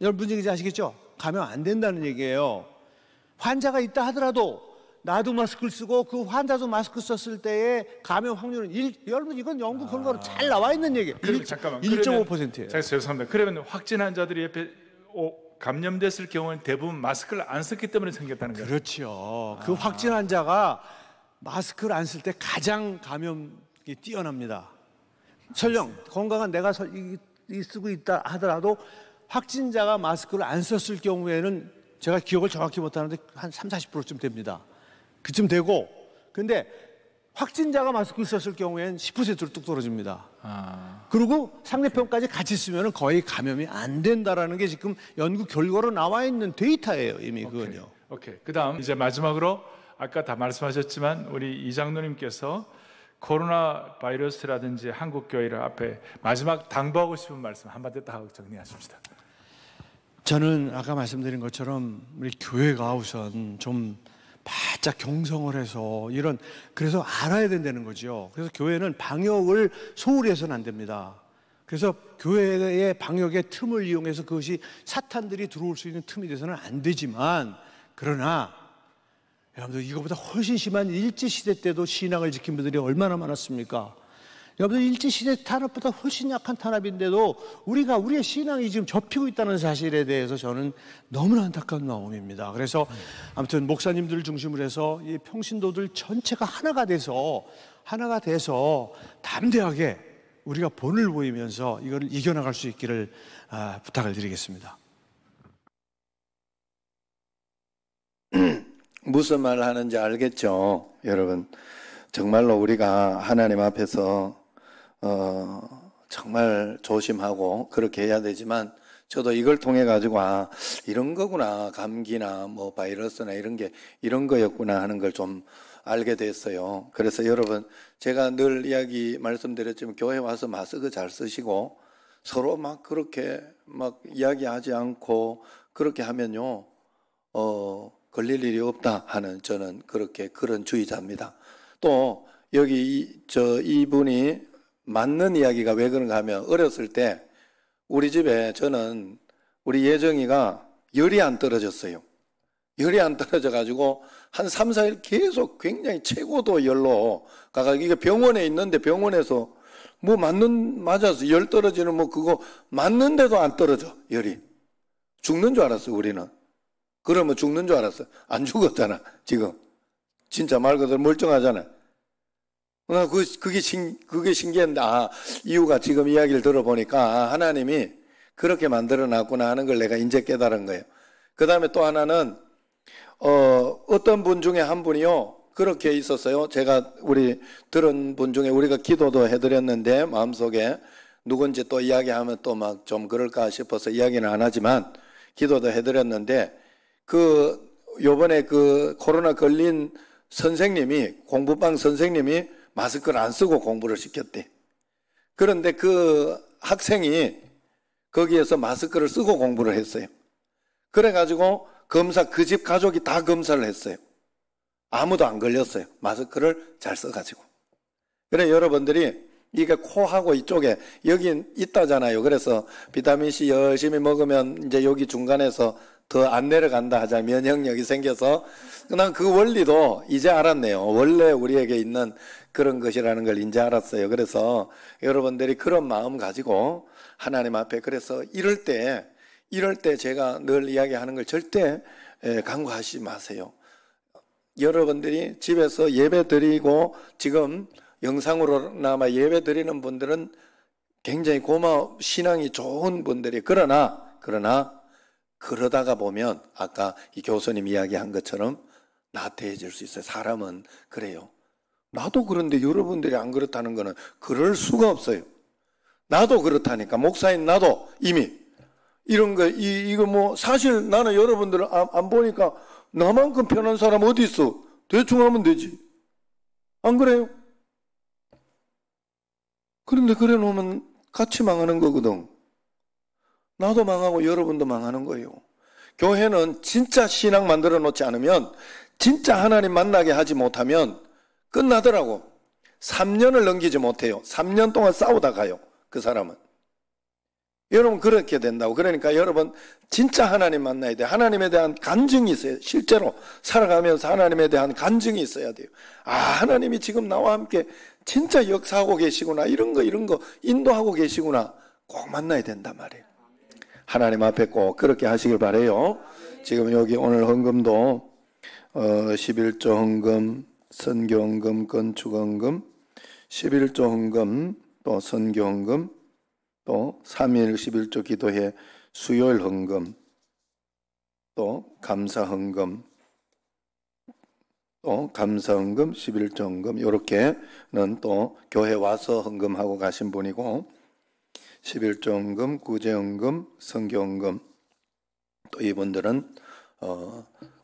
여러분 무슨 얘기인지 아시겠죠? 가면 안 된다는 얘기예요. 환자가 있다 하더라도 나도 마스크를 쓰고 그 환자도 마스크 썼을 때의 감염 확률은 여러분 이건 연구 결과로 잘 나와 있는 얘기예요. 잠깐만. 1.5%예요. 제가 죄송합니다. 그러면 확진 환자들이 옆에 감염됐을 경우는 대부분 마스크를 안 썼기 때문에 생겼다는 거예요. 그렇죠. 그 확진 환자가 마스크를 안 쓸 때 가장 감염이 뛰어납니다. 설령 건강한 내가 쓰고 있다 하더라도 확진자가 마스크를 안 썼을 경우에는 제가 기억을 정확히 못하는데 한 30-40%쯤 됩니다. 그쯤 되고, 근데 확진자가 마스크를 썼을 경우에는 10%로 뚝 떨어집니다. 그리고 상대편까지 같이 쓰면 거의 감염이 안 된다라는 게 지금 연구 결과로 나와 있는 데이터예요, 이미. 그건요. 오케이. 그다음 이제 마지막으로 아까 다 말씀하셨지만 우리 이장로님께서 코로나 바이러스라든지 한국 교회를 앞에 마지막 당부하고 싶은 말씀 한마디 딱 하고 정리하십시다. 저는 아까 말씀드린 것처럼 우리 교회가 우선 좀 바짝 경성을 해서 그래서 알아야 된다는 거죠. 그래서 교회는 방역을 소홀히 해서는 안 됩니다. 그래서 교회의 방역의 틈을 이용해서 그것이 사탄들이 들어올 수 있는 틈이 돼서는 안 되지만, 그러나 여러분들 이거보다 훨씬 심한 일제시대 때도 신앙을 지킨 분들이 얼마나 많았습니까? 여러분들 일제시대 탄압보다 훨씬 약한 탄압인데도 우리의 신앙이 지금 접히고 있다는 사실에 대해서 저는 너무나 안타까운 마음입니다. 그래서 아무튼 목사님들을 중심으로 해서 이 평신도들 전체가 하나가 돼서 담대하게 우리가 본을 보이면서 이걸 이겨나갈 수 있기를 부탁을 드리겠습니다. 무슨 말 하는지 알겠죠, 여러분? 정말로 우리가 하나님 앞에서 정말 조심하고 그렇게 해야 되지만, 저도 이걸 통해 가지고 이런 거구나, 감기나 뭐 바이러스나 이런 거였구나 하는 걸 좀 알게 됐어요. 그래서 여러분, 제가 늘 말씀드렸지만 교회 와서 마스크 잘 쓰시고 서로 막 그렇게 막 이야기하지 않고 그렇게 하면요, 걸릴 일이 없다 하는, 저는 그런 주의자입니다. 또 여기 이분이 맞는 이야기가 왜 그런가 하면, 어렸을 때 우리 집에 저는 우리 예정이가 열이 안 떨어졌어요. 열이 안 떨어져 가지고 한 3, 4일 계속 굉장히 최고도 열로 가가지고 이게 병원에 있는데 병원에서 뭐 맞아서 열 떨어지는 뭐 그거 맞는데도 안 떨어져, 열이. 죽는 줄 알았어, 우리는. 그러면 죽는 줄 알았어. 안 죽었잖아, 지금. 진짜 말 그대로 멀쩡하잖아. 그게 신기했는데, 이유가 지금 이야기를 들어보니까, 하나님이 그렇게 만들어 놨구나 하는 걸 내가 이제 깨달은 거예요. 그 다음에 또 하나는, 어떤 분 중에 한 분이요, 그렇게 있었어요. 제가 우리 들은 분 중에 우리가 기도도 해드렸는데, 마음속에 누군지 또 이야기하면 또 막 좀 그럴까 싶어서 이야기는 안 하지만, 기도도 해드렸는데, 요번에 코로나 걸린 선생님이, 공부방 선생님이 마스크를 안 쓰고 공부를 시켰대. 그런데 그 학생이 거기에서 마스크를 쓰고 공부를 했어요. 그래가지고 그 집 가족이 다 검사를 했어요. 아무도 안 걸렸어요. 마스크를 잘 써가지고. 그래, 여러분들이 이게 코하고 이쪽에 여기 있다잖아요. 그래서 비타민C 열심히 먹으면 이제 여기 중간에서 더 안 내려간다 하자, 면역력이 생겨서. 난 그 원리도 이제 알았네요. 원래 우리에게 있는 그런 것이라는 걸 이제 알았어요. 그래서 여러분들이 그런 마음 가지고 하나님 앞에, 그래서 이럴 때 제가 늘 이야기하는 걸 절대 간과하지 마세요. 여러분들이 집에서 예배 드리고 지금 영상으로나마 예배 드리는 분들은 굉장히 신앙이 좋은 분들이, 그러나 그러다가 보면 아까 이 교수님 이야기한 것처럼 나태해질 수 있어요. 사람은 그래요. 나도 그런데 여러분들이 안 그렇다는 거는 그럴 수가 없어요. 나도 그렇다니까. 목사인 나도 이미 이런 거, 이거 뭐 사실 나는 여러분들을 안 보니까 나만큼 편한 사람 어디 있어? 대충 하면 되지. 안 그래요? 그런데 그래 놓으면 같이 망하는 거거든. 나도 망하고 여러분도 망하는 거예요. 교회는 진짜 신앙 만들어 놓지 않으면, 진짜 하나님 만나게 하지 못하면 끝나더라고. 3년을 넘기지 못해요. 3년 동안 싸우다 가요, 그 사람은. 여러분, 그렇게 된다고. 그러니까 여러분 진짜 하나님 만나야 돼요. 하나님에 대한 간증이 있어요. 실제로 살아가면서 하나님에 대한 간증이 있어야 돼요. 하나님이 지금 나와 함께 진짜 역사하고 계시구나, 이런 거 인도하고 계시구나, 꼭 만나야 된단 말이에요. 하나님 앞에 꼭 그렇게 하시길 바라요. 지금 여기 오늘 헌금도 11조 헌금, 선교 헌금, 건축 헌금, 11조 헌금, 또 선교 헌금, 또 3일 11조 기도회 수요일 헌금, 또 감사 헌금, 또 감사 헌금, 11조 헌금, 이렇게는 또 교회 와서 헌금하고 가신 분이고, 11조 헌금, 구제 헌금, 선교 헌금, 또 이분들은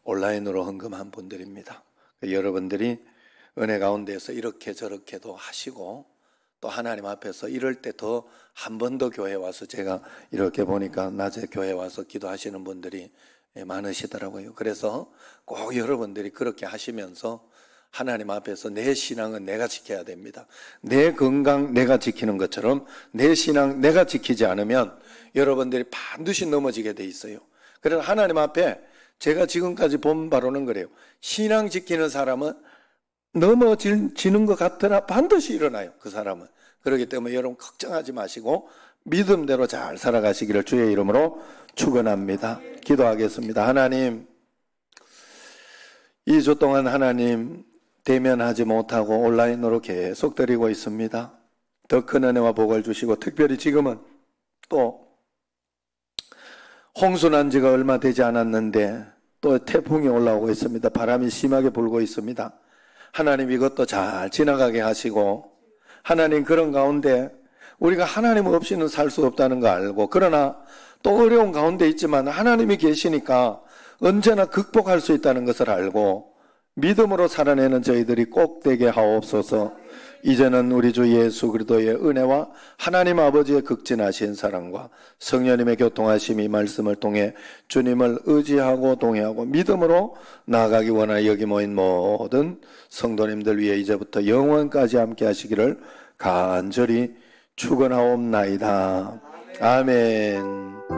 온라인으로 헌금한 분들입니다. 여러분들이 은혜 가운데서 이렇게 저렇게도 하시고, 또 하나님 앞에서 이럴 때 더 한 번 더 교회 와서, 제가 이렇게 보니까 낮에 교회 와서 기도하시는 분들이 많으시더라고요. 그래서 꼭 여러분들이 그렇게 하시면서 하나님 앞에서 내 신앙은 내가 지켜야 됩니다. 내 건강 내가 지키는 것처럼 내 신앙 내가 지키지 않으면 여러분들이 반드시 넘어지게 돼 있어요. 그래서 하나님 앞에 제가 지금까지 본 바로는 그래요. 신앙 지키는 사람은 넘어지는 것 같으나 반드시 일어나요, 그 사람은. 그렇기 때문에 여러분 걱정하지 마시고 믿음대로 잘 살아가시기를 주의 이름으로 축원합니다. 기도하겠습니다. 하나님, 2주 동안 하나님 대면하지 못하고 온라인으로 계속 드리고 있습니다. 더 큰 은혜와 복을 주시고, 특별히 지금은 또 홍수난 지가 얼마 되지 않았는데 또 태풍이 올라오고 있습니다. 바람이 심하게 불고 있습니다. 하나님, 이것도 잘 지나가게 하시고, 하나님, 그런 가운데 우리가 하나님 없이는 살 수 없다는 거 알고, 그러나 또 어려운 가운데 있지만 하나님이 계시니까 언제나 극복할 수 있다는 것을 알고 믿음으로 살아내는 저희들이 꼭 되게 하옵소서. 이제는 우리 주 예수 그리스도의 은혜와 하나님 아버지의 극진하신 사랑과 성령님의 교통하심이 말씀을 통해 주님을 의지하고 동의하고 믿음으로 나아가기 원하여 여기 모인 모든 성도님들 위해 이제부터 영원까지 함께 하시기를 간절히 축원하옵나이다. 아멘.